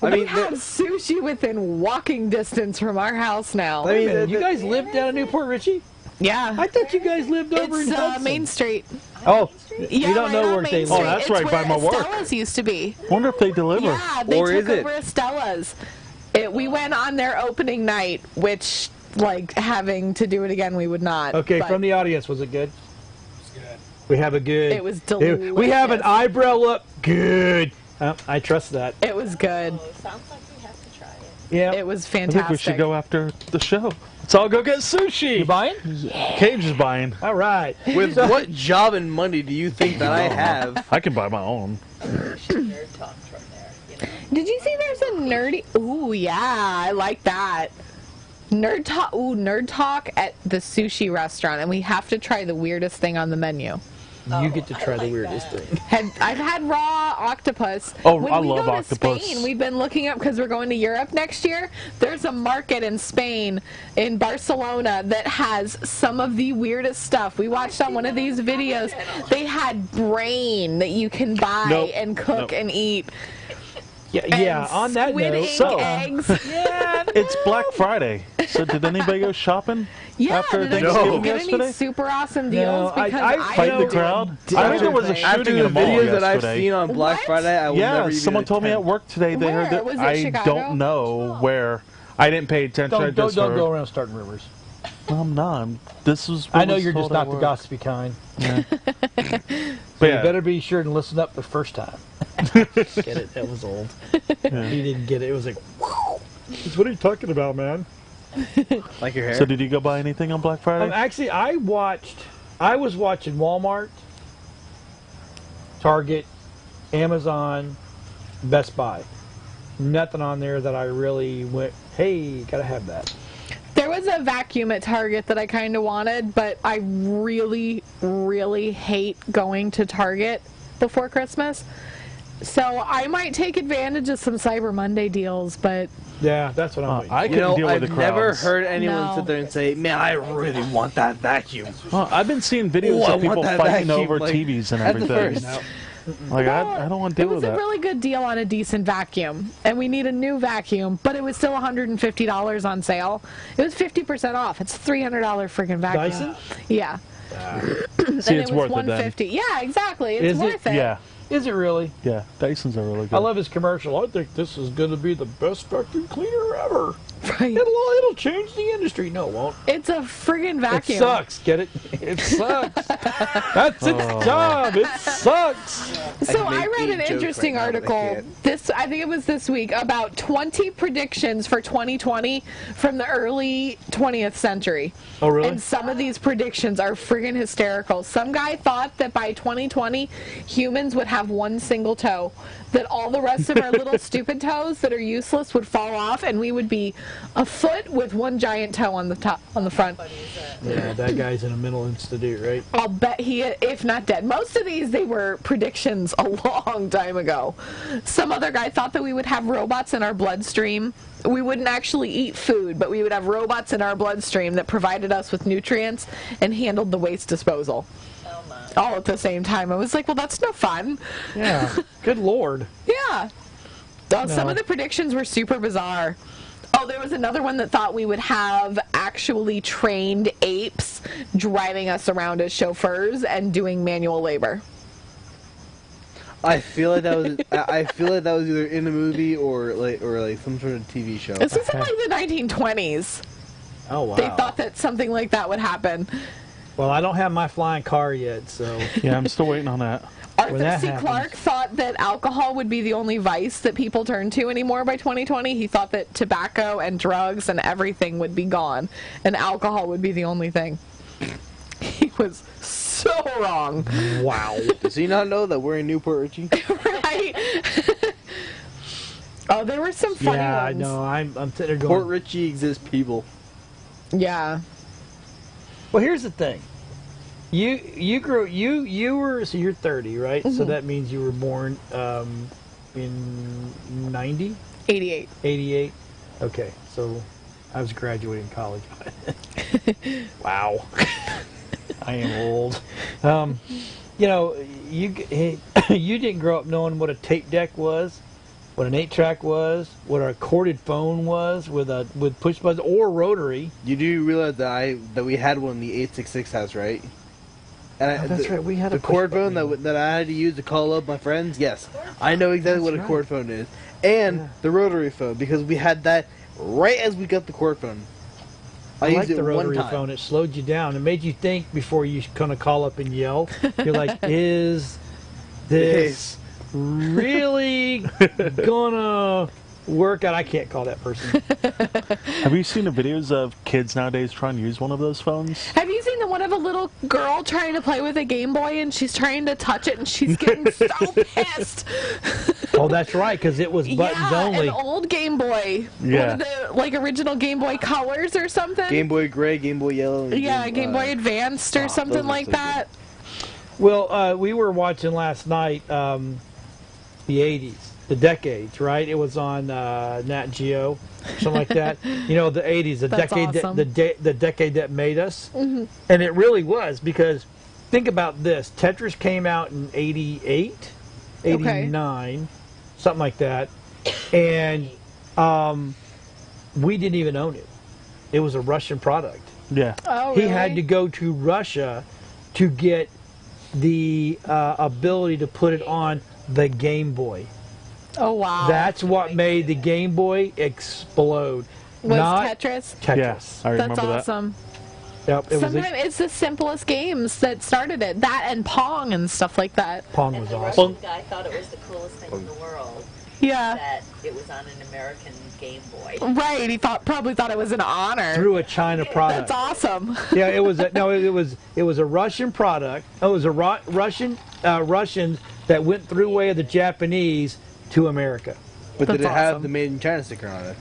I We mean, have sushi within walking distance from our house now. I mean, You guys live down in Newport Richie? yeah. I thought you guys lived over in It's Hudson. Main Street. Oh, Yeah, you don't right know on where Main they Street. live. Oh, that's It's right by where my work. Estella's used to be. Wonder if they deliver. Yeah, they Or took is it? over Estella's. We went on their opening night, which, having to do it again, we would not. Okay, but from the audience, was it good? We have a good. It was We have an delicious. eyebrow up. Good. I trust that. It was good. Sounds like we have to try it. Yeah. It was I fantastic. think we should go after the show. Let's all go get sushi. You buying? Cage is buying. All right. with what job and money do you think that I have? I can buy my own. Nerd talk from there. You know? Did you see there's a nerdy... Ooh, yeah, I like that. Nerd talk. Ooh, nerd talk at the sushi restaurant, and we have to try the weirdest thing on the menu. You get to I try the like weirdest that. thing. I've had raw octopus. Oh, when I we love go to octopus. Spain, we've been looking up because we're going to Europe next year. There's a market in Spain, in Barcelona, that has some of the weirdest stuff. We watched on one of these videos. They had brain that you can buy Nope. and cook Nope. and eat. Yeah. And On that squid note, ink so- eggs. yeah. It's Black Friday. So did anybody go shopping Yeah, after did I Thanksgiving get any yesterday? super awesome No, deals? Because I Fight the know- crowd? I think there was a After After shooting the in a mall videos that I've yesterday. seen on Black What? Friday, I will Yeah, never even someone told me at attempt. work today they Where? heard that. Was it I Chicago? don't know where. I didn't pay attention. I Don't just go heard. around starting rumors. I'm not. This was. I what know was you're just told not at the work. gossipy kind. But You yeah, better be sure and listen up the first time. Get it? That was old. He didn't get it. It was like, whew. What are you talking about, man? Like your hair. So did you go buy anything on Black Friday? Actually, I was watching Walmart, Target, Amazon, Best Buy. Nothing on there that I really went, hey, gotta have that. There was a vacuum at Target that I kind of wanted, but I really, really hate going to Target before Christmas. So I might take advantage of some Cyber Monday deals, but Yeah, that's what I'm waiting. I You couldn't know, deal I've with the never crowds. heard anyone No. sit there and say, "Man, I really want that vacuum." Well, I've been seeing videos Ooh, I of people want that fighting vacuum, over like, TVs and at the everything. first. Like I don't want to it deal was with a that. really good deal on a decent vacuum, and we need a new vacuum, but it was still $150 on sale. It was 50% off. It's a $300 freaking vacuum. Dyson? Yeah. See, And it's it was worth it then. $150. Yeah, exactly. It's Is it? worth it. Yeah, Is it really? yeah. Dysons are really good. I love his commercial. I think this is going to be the best vacuum cleaner ever. Right. It'll change the industry. No, it won't. It's a friggin' vacuum. It sucks. Get it? It sucks. That's its job. It sucks. So I'd I make read 8 an jokes interesting right now, but I article. can't. I think it was this week, about 20 predictions for 2020 from the early 20th century. Oh, really? And some of these predictions are friggin' hysterical. Some guy thought that by 2020, humans would have one single toe, that all the rest of our little stupid toes that are useless would fall off, and we would be a foot with one giant toe on the top, on the front. Yeah, that guy's in a mental institute, right? I'll bet he, if not dead. Most of these, they were predictions a long time ago. Some other guy thought that we would have robots in our bloodstream. We wouldn't actually eat food, but we would have robots in our bloodstream that provided us with nutrients and handled the waste disposal. Oh my. All at the same time. I was like, well, that's no fun. Yeah. Good Lord. Yeah. Some of the predictions were super bizarre. Oh, there was another one that thought we would have actually trained apes driving us around as chauffeurs and doing manual labor. I feel like that was. I feel like that was either in a movie or like some sort of TV show. This is in like the 1920s. Oh, wow. They thought that something like that would happen. Well, I don't have my flying car yet, so... Yeah, I'm still waiting on that. Arthur that C. happens. Clarke thought that alcohol would be the only vice that people turn to anymore by 2020. He thought that tobacco and drugs and everything would be gone, and alcohol would be the only thing. He was so wrong. Wow. Does he not know that we're in Newport Richie? Right? Oh, there were some funny Yeah, I ones. know. I'm sitting there going... Port Richie exists, people. Yeah. Well, here's the thing. You were, so you're 30, right? So that means you were born in 90? 88. 88? Okay, so I was graduating college. Wow. I am old. You know, you didn't grow up knowing what a tape deck was, what an 8-track was, what a corded phone was with push buttons or rotary. You do realize that we had one in the 866 house, right? And That's right. We had a the cord push phone button. that I had to use to call up my friends. Yes, I know exactly what a cord phone is, and the rotary phone because we had that right as we got the cord phone. I used like it the one rotary time. phone. It slowed you down. It made you think before you kind of call up and yell. You're like, is this really gonna work out? I can't call that person. Have you seen the videos of kids nowadays trying to use one of those phones? Have you seen the one of a little girl trying to play with a Game Boy and she's trying to touch it and she's getting so pissed? Oh, that's right, because it was buttons only. An old Game Boy. Yeah. One of the like original Game Boy Colors or something. Game Boy Gray, Game Boy Yellow. And Game Boy Advanced or something those are like so that. Well, we were watching last night the 80s, the decades, right? It was on Nat Geo, something like that. You know, the 80s, the That's decade, awesome. the decade that made us. And it really was, because think about this. Tetris came out in 88, 89, something like that. And we didn't even own it. It was a Russian product. Yeah. Oh, He really? had to go to Russia to get the ability to put it on the Game Boy. Oh, wow. That's what made the Game Boy explode. was Not Tetris. Tetris. Yeah, I remember That's that. awesome. Yep, it was Sometimes it's the simplest games that started it. That and Pong and stuff like that. Pong And was the awesome. Russian guy thought it was the coolest thing in the world Yeah. that it was on an American Game Boy. Right. He probably thought it was an honor. Through a China product. That's awesome. Yeah, it was it was a Russian product. Oh, it was a Russians that went through way of the Japanese to America. But did That's it have awesome. the Made in China sticker on it?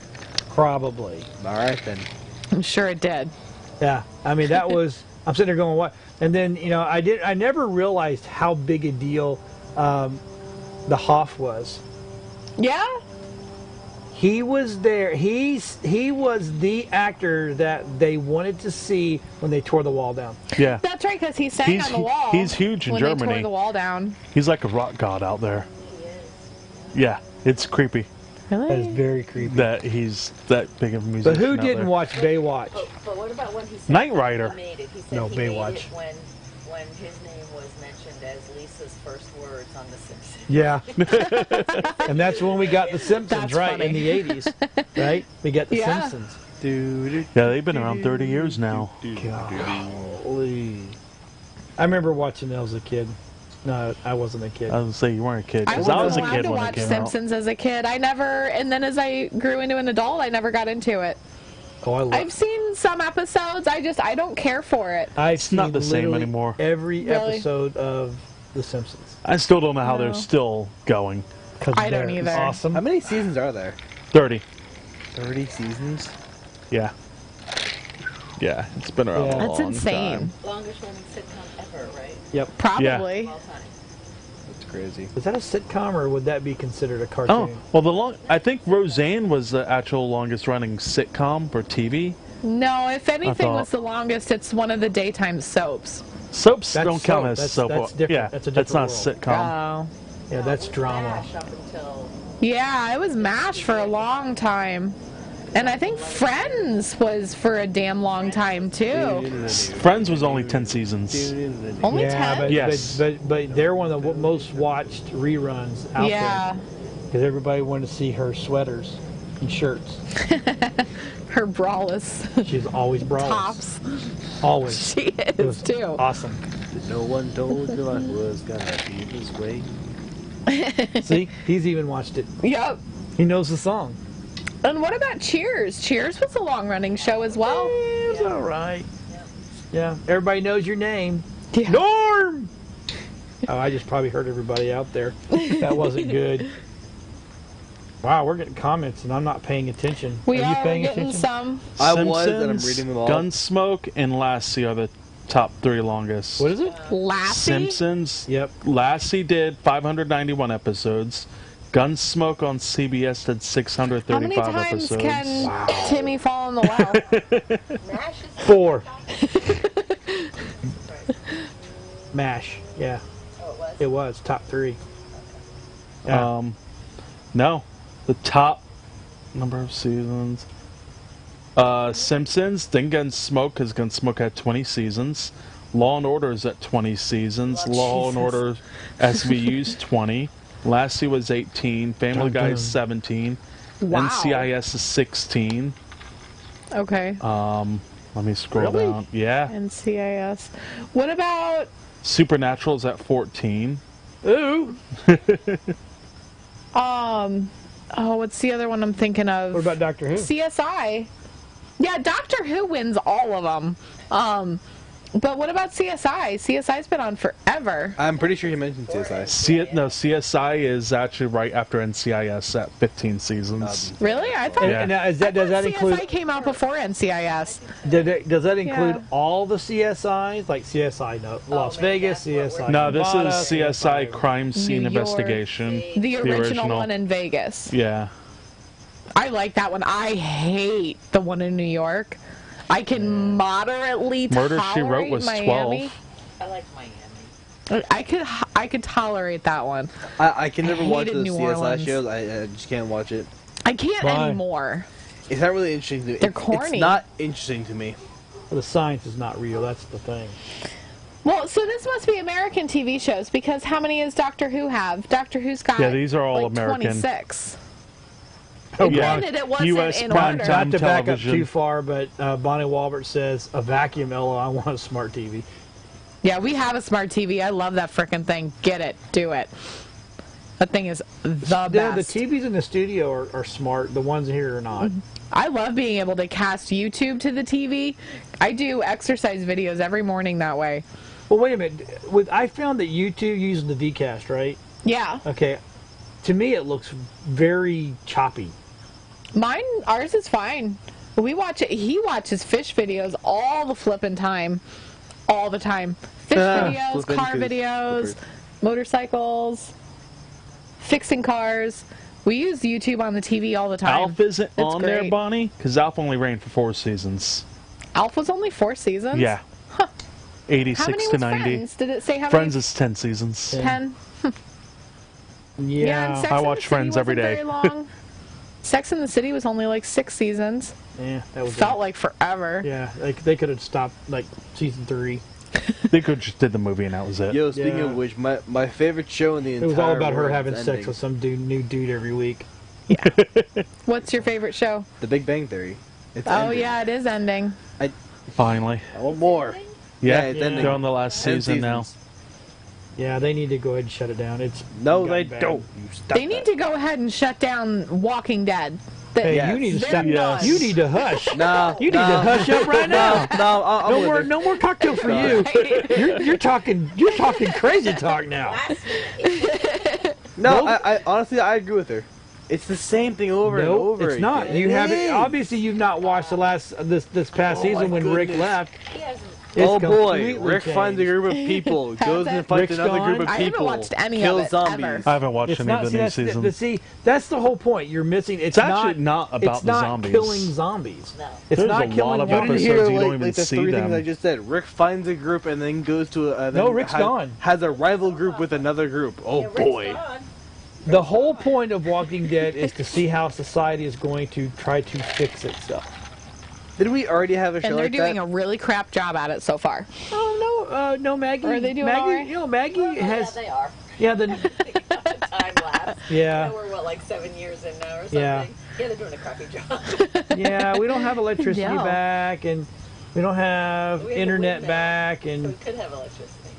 Probably. All right then. I'm sure it did. Yeah, I mean that was. I'm sitting there going, what? And then I never realized how big a deal the Hoff was. Yeah. He was there. He was the actor that they wanted to see when they tore the wall down. Yeah. That's right, because he sang on the wall. He's huge in when they Germany. tore the wall down. He's like a rock god out there. He is. Yeah, it's creepy Really? That is very creepy. that he's that big of a musician. But who out didn't there. watch Baywatch? But what about when he said Knight that Rider. He made it? He said No, he Baywatch. made it when his name was mentioned as Lisa's first words on The Simpsons. Yeah. And that's when we got The Simpsons, That's right? funny. In the 80s, right? We got The Yeah. Simpsons. Yeah, they've been around 30 years now. Golly. I remember watching that as a kid. No, I wasn't a kid. I was gonna say you weren't a kid I because I was wasn't a allowed kid to when it watch came Simpsons as a kid. I never, and then as I grew into an adult, I never got into it. Oh, I love I've seen some episodes. I don't care for it. I've not seen the same literally anymore. Every Really? episode of The Simpsons. out. I still don't know how they're No. still going. 'Cause I don't they're either. Awesome. How many seasons are there? 30. 30 seasons? Yeah. Yeah, it's been around a long That's insane. time. Longest running sitcom ever, right? Yep. Probably. Of all time. That's crazy. Is that a sitcom or would that be considered a Oh, cartoon? well, I think Roseanne was the actual longest running sitcom for TV. No, if anything thought- was the longest, it's one of the daytime soaps. Soaps That's don't count soap. as That's- soap. that's different. Yeah, That's a that's not a different sitcom. Oh. Yeah, that's drama. MASH up until Yeah, it was MASH for a long time. And I think Friends was for a damn long time, too. Friends was only 10 seasons. Only Yeah, 10? but, Yes. but they're one of the most watched reruns out Yeah. there. Because everybody wanted to see her sweaters and shirts. Her braless She's always braless. tops. Always. She It is, was too. awesome. No one told you I was gonna be this way. See? He's even watched it. Yep. He knows the song. And what about Cheers? Cheers was a long-running show as well. It's all right. Yeah, everybody knows your name. Yeah. Norm! Oh, I just probably hurt everybody out there. That wasn't good. Wow, we're getting comments and I'm not paying attention. We are you are paying getting attention? some. I was, and I'm Simpsons, reading them all. Gunsmoke, and Lassie are the top 3 longest. What is it? Lassie? Simpsons. Yep. Lassie did 591 episodes. Gunsmoke on CBS did How many 635 times episodes. can Timmy fall in the well? MASH is 4. Right. MASH. Yeah, Oh, it was. it was top 3. Yeah. No, the top number of seasons. Simpsons, then Gunsmoke, because Gunsmoke had 20 seasons. Law and Order is at 20 seasons. Law and Order SVU's 20. Lassie was 18. Family Dun, Guy dun. is 17. Wow. NCIS is 16. Okay. Let me scroll Really? down. Yeah. NCIS. What about Supernatural is at 14. Ooh. what's the other one I'm thinking of? What about Doctor Who? CSI. Yeah, Doctor Who wins all of them. But what about CSI? CSI's been on forever. I'm pretty sure he mentioned CSI. CSI is actually right after NCIS at 15 seasons. Really? I thought Yeah. Now, does that CSI include? came out before NCIS. Does that include Yeah. all the CSIs, like CSI Las maybe Vegas, that's what CSI? No, this Nevada, is CSI Crime Scene New York. Investigation. The original one in Vegas. Yeah. I like that one. I hate the one in New York. I can moderately Murder, tolerate She Wrote was Miami. 12. I like Miami. I could tolerate that one. I can never watch hated the New CSI Orleans. shows. I just can't watch it. I can't Why? anymore. It's not really interesting to me. They're It's corny. not interesting to me. The science is not real. That's the thing. Well, so this must be American TV shows because how many does Doctor Who have? Doctor Who's got Yeah, these are all like American. 26. Oh, Yeah. Granted, it wasn't US in prime order. time Not to back up television. too far, but Bonnie Walbert says a vacuum. LO, I want a smart TV. Yeah, we have a smart TV. I love that frickin' thing. Get it. Do it. That thing is the The best. TVs in the studio are smart. The ones here are not. I love being able to cast YouTube to the TV. I do exercise videos every morning that way. Well, wait a minute. I found that YouTube uses the Vcast, right? Yeah. Okay. To me, it looks very choppy. Ours is fine. We watch it. He watches fish videos all the flipping time. All the time. Fish videos, flipping car 'cause- videos, okay. motorcycles, fixing cars. We use YouTube on the TV all the time. Alf isn't It's on there, great. Bonnie, because Alf only ran for 4 seasons. Alf was only 4 seasons? Yeah. How 86 many to was 90. Friends? Did it say how Friends many? is 10 seasons. 10? Yeah. and Sex I and the watch City Friends every wasn't day. Very long. Sex and the City was only like 6 seasons. Yeah, that was Felt like forever. Yeah, they could have stopped like season 3. They could just did the movie and that was it. Yo, speaking Yeah. of which, my favorite show in the It entire was all about her world having is sex ending. with some new dude every week. What's your favorite show? The Big Bang Theory. It's Oh, ending. yeah, it is ending. Finally. I want more. Yeah, it's Yeah. ending. they're on the last 10 season now. seasons. Yeah, they need to go ahead and shut it down. It's No, gotten they bad. don't. You stop They need that. to go ahead and shut down Walking Dead. Hey, Yes. you need to They're stop. done. You need to hush. No, You need to hush up right now. No, I'm No with more, her. no more cocktail for you. You're talking crazy talk now. No, I honestly I agree with her. It's the same thing over and over. It's not. Again. You It haven't. is. Obviously, you've not watched this past season when Rick left. He hasn't. It's Oh boy, completely Rick finds a changed. group of people, goes and it? fights Rick's another group gone? of I haven't people, watched any kills of it, zombies. ever. I haven't watched It's any not. of See, the new that's, season. see, that's the whole point. You're missing. It's actually not about it's the not zombies. killing zombies. No. It's There's not a killing lot of You zombies. didn't episodes hear you don't like, even the see three things them. I just said. Rick finds a group and then goes to a. No, Rick's gone. Has a rival group with another group. Oh Yeah, Rick's boy. gone. The whole point of Walking Dead is to see how society is going to try to fix itself. Did we already have a show And they're like doing that? a really crap job at it so far. Oh no, Maggie. Are they doing Maggie? all right? You know, Maggie Well, has. yeah, they are. Yeah, the Time lapse. Yeah. You know, we're what, like 7 years in now or something? Yeah. Yeah, they're doing a crappy job. yeah. We don't have electricity No. back, and we don't have We have the internet wind now, back, So we and could have electricity.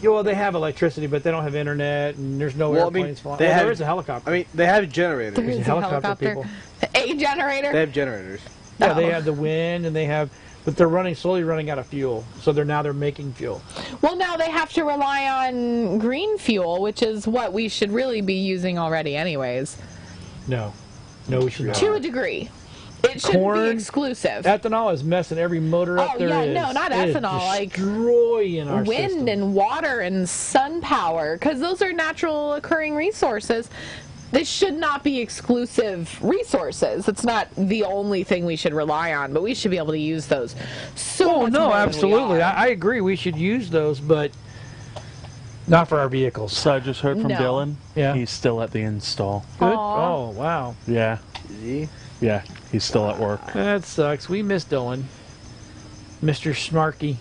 well, they have electricity, but they don't have internet, and there's no Well, I mean, airplanes flying. they Well, have- there is a helicopter. I mean, they have generators. There is a helicopter helicopter. A generator. They have generators. yeah, they Oh. have the wind, and they have, but they're slowly running out of fuel. So they're making fuel. Well, now they have to rely on green fuel, which is what we should really be using already anyways. No, we should not. To a degree. It should Corn, be exclusive. Ethanol is messing every motor up Oh, there yeah, is. no, not It is ethanol, like destroying our Wind system. and water and sun power, because those are natural occurring resources. They should not be exclusive resources. It's not the only thing we should rely on, but we should be able to use those. So Oh much no, more than we absolutely. are. I agree. We should use those, but not for our vehicles. So I just heard from No. Dillon. Yeah. He's still at the install. Good. Aw. Oh wow, Yeah. Is he? Yeah. He's still at work. that sucks. We miss Dillon, Mr. Snarky.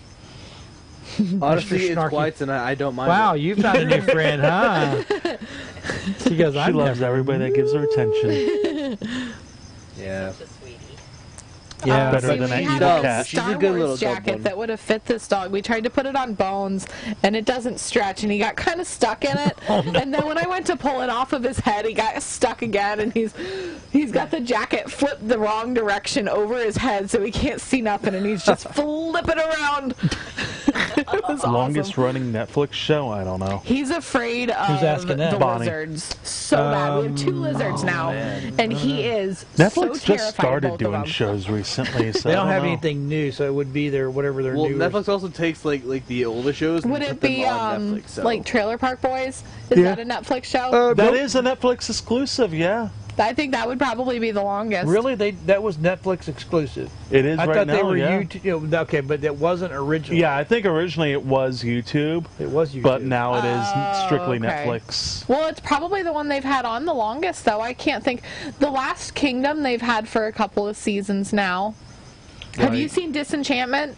Honestly, Mr. it's Snarky. quiet tonight. I don't mind. Wow, it. you've got a new friend, huh? She goes, She I'm loves never. everybody that gives her attention. Yeah. Such a sweetie. Yeah, Better See, than we an had evil a cat. She's a Star good Wars little jacket goblin. that would have fit this dog. We tried to put it on Bones, and it doesn't stretch, and he got kind of stuck in it. Oh, And then when I went to pull it off of his head, he got stuck again, and he's got the jacket flipped the wrong direction over his head, so he can't see nothing, and he's just flipping around. It was Longest awesome. running Netflix show? I don't know. He's afraid of asking that? the Bonnie. lizards so bad. We have 2 lizards now, and he is so Netflix terrified just of started both of doing them. shows recently, so They I don't have know. anything new, so it would be their whatever their Well, new. Netflix also takes like the older shows and Would put it them be on Netflix. So. like Trailer Park Boys? Is Yeah. that a Netflix show? That is a Netflix exclusive, yeah. I think that would probably be the longest. Really, that was Netflix exclusive. It is I right thought now, they were yeah. YouTube. You know, okay, but it wasn't original. Yeah, I think originally it was YouTube, it was YouTube. but now it is strictly okay. Netflix. Well, it's probably the one they've had on the longest, though. I can't think. The Last Kingdom they've had for a couple of seasons now. Have you Right. seen Disenchantment?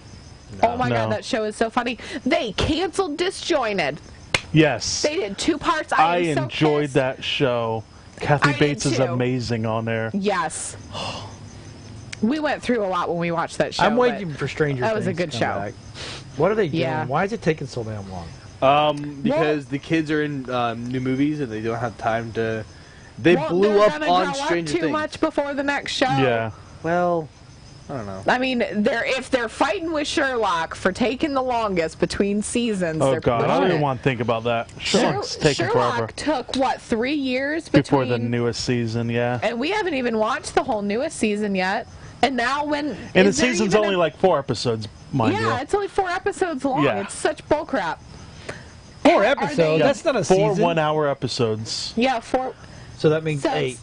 Oh my No. God, that show is so funny. They canceled Disjointed. Yes, They did 2 parts. I am so enjoyed pissed. that show. Kathy I did Bates is too. amazing on there. Yes. We went through a lot when we watched that show. I'm but- waiting for Stranger that was a Things good to come show. back. What are they doing? Yeah. Why is it taking so damn long? Because the kids are in new movies and they don't have time to. They Well, blew they're up gonna on grow up Stranger too Things. much before the next show. Yeah, Well, I don't know. I mean, if they're fighting with Sherlock for taking the longest between seasons, oh they're god, I don't pushing even it. want to think about that. Sherlock's taking Sherlock forever took what 3 years before between, the newest season. Yeah, and we haven't even watched the whole newest season yet. And now when and the is there season's even only like 4 episodes, mind yeah, you. it's only 4 episodes long. Yeah. It's such bullcrap. 4 they- episodes. That's not a 4 season. 1-hour episodes. Yeah, 4. So that means So 8.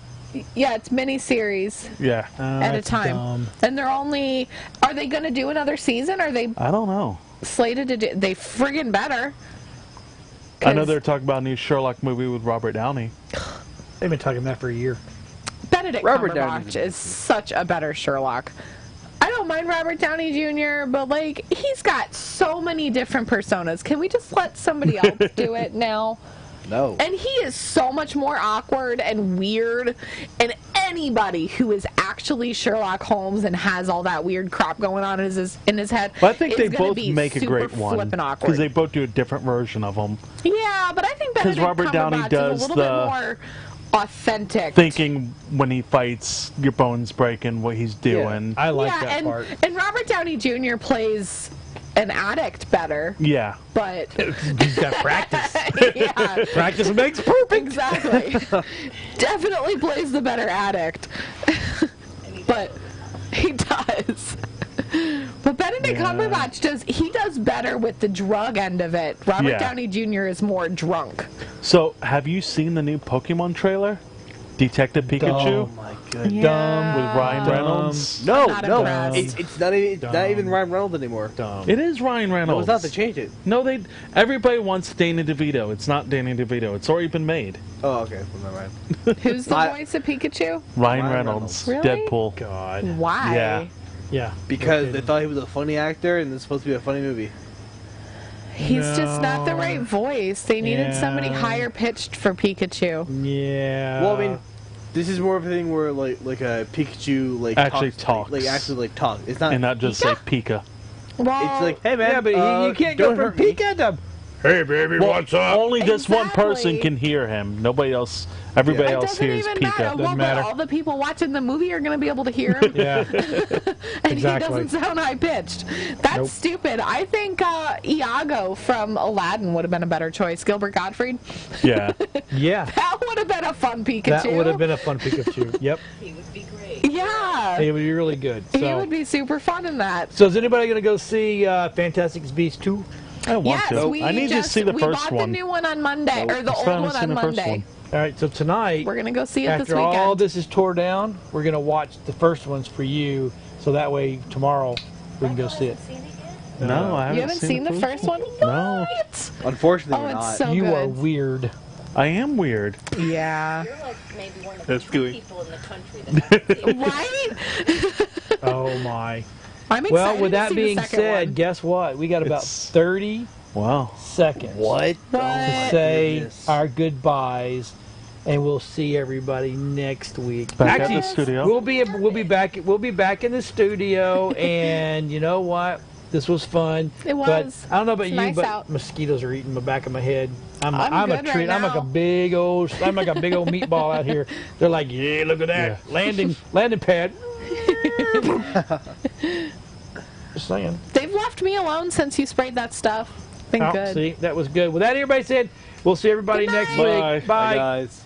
yeah, it's mini-series Yeah, at a That's time. dumb. And they're only. Are they going to do another season? Are they I don't know. slated to do? They friggin' better. I know 'Cause they're talking about a new Sherlock movie with Robert Downey. They've been talking that for a year. Benedict Robert Cumberbatch Downey's is such a better Sherlock. I don't mind Robert Downey Jr., but like he's got so many different personas. Can we just let somebody else do it now? No. And he is so much more awkward and weird. And anybody who is actually Sherlock Holmes and has all that weird crap going on in his head, But I think is they gonna both be make a super great one flippin' awkward. because they both do a different version of them. Yeah, but I think Benedict Robert Downey Cumberbatch does is a little the bit more authentic. Thinking when he fights, your bones breaking, what he's doing. I like yeah, that part. and Robert Downey Jr. plays an addict better, Yeah. but He's got practice. yeah, Practice makes perfect. exactly. Definitely plays the better addict. But he does. But Benedict Cumberbatch does better with the drug end of it. Robert Yeah. Downey Jr. is more drunk. So, have you seen the new Pokemon trailer? Detective Pikachu? Oh my goodness. Yeah. With Ryan Reynolds? No, I'm not no, impressed. it's not even Ryan Reynolds anymore. Dumb. It is Ryan No, Reynolds. it's not. They changed it. No, everybody wants Danny DeVito. It's not Danny DeVito. It's already been made. Oh, okay. Well, never mind. Who's the voice of Pikachu? Ryan Ryan Reynolds. Reynolds. Really? Deadpool. God. Why? Yeah. Yeah. Because they thought he was a funny actor, and it's supposed to be a funny movie. He's just not the right voice. They needed somebody Yeah. higher pitched for Pikachu. Yeah. Well, I mean, this is more of a thing where like a Pikachu Actually talks. like actually talk. It's not. And not just say Pika. Well, It's like, hey man, yeah, but you can't go don't from hurt me. Pika to, hey baby, what's up? Only this one person Exactly. can hear him. Nobody else. Everybody it else doesn't hears even Pika. matter. Well, Doesn't but matter. all the people watching the movie are going to be able to hear him, Yeah. and exactly. he doesn't sound high pitched. That's Nope. stupid. I think Iago from Aladdin would have been a better choice. Gilbert Gottfried. Yeah. Yeah. That would have been a fun Pikachu. That would have been a fun Pikachu. Yep. He would be great. Yeah. It would be really good. He So, would be super fun in that. so is anybody going to go see Fantastic Beasts 2? I want Yes, to. we I need to see the we first bought one. the new one on Monday, or the I old still haven't one seen on the first Monday. one. All right, so tonight, We're gonna go see it this after weekend. all this is tore down, we're going to watch the first ones for you, so that way tomorrow we can go see it. Seen it yet? No, I haven't, You haven't seen the first one? No. What? Unfortunately, Oh, we're it's not. so You good. are weird. I am weird. Yeah. You're like maybe one of That's the two good. people in the country that haven't seen it. Right? Oh, my. I'm excited Well, with to that see the being second said, one. guess what? We got about It's- 30 Wow. seconds. What? What? To say goodness. our goodbyes, and we'll see everybody next week. Back at the studio. We'll be back in the studio, and you know what? This was fun. It But was. I don't know about It's you, nice but out. mosquitoes are eating the back of my head. I'm I'm a good treat. right I'm like a now. big old meatball out here. They're like, yeah, look at that landing pad. Just saying. They've left me alone since you sprayed that stuff. Been Oh, good. see, that was good. With that, everybody said, we'll see everybody Good next night. week. Bye. Bye. Bye, guys.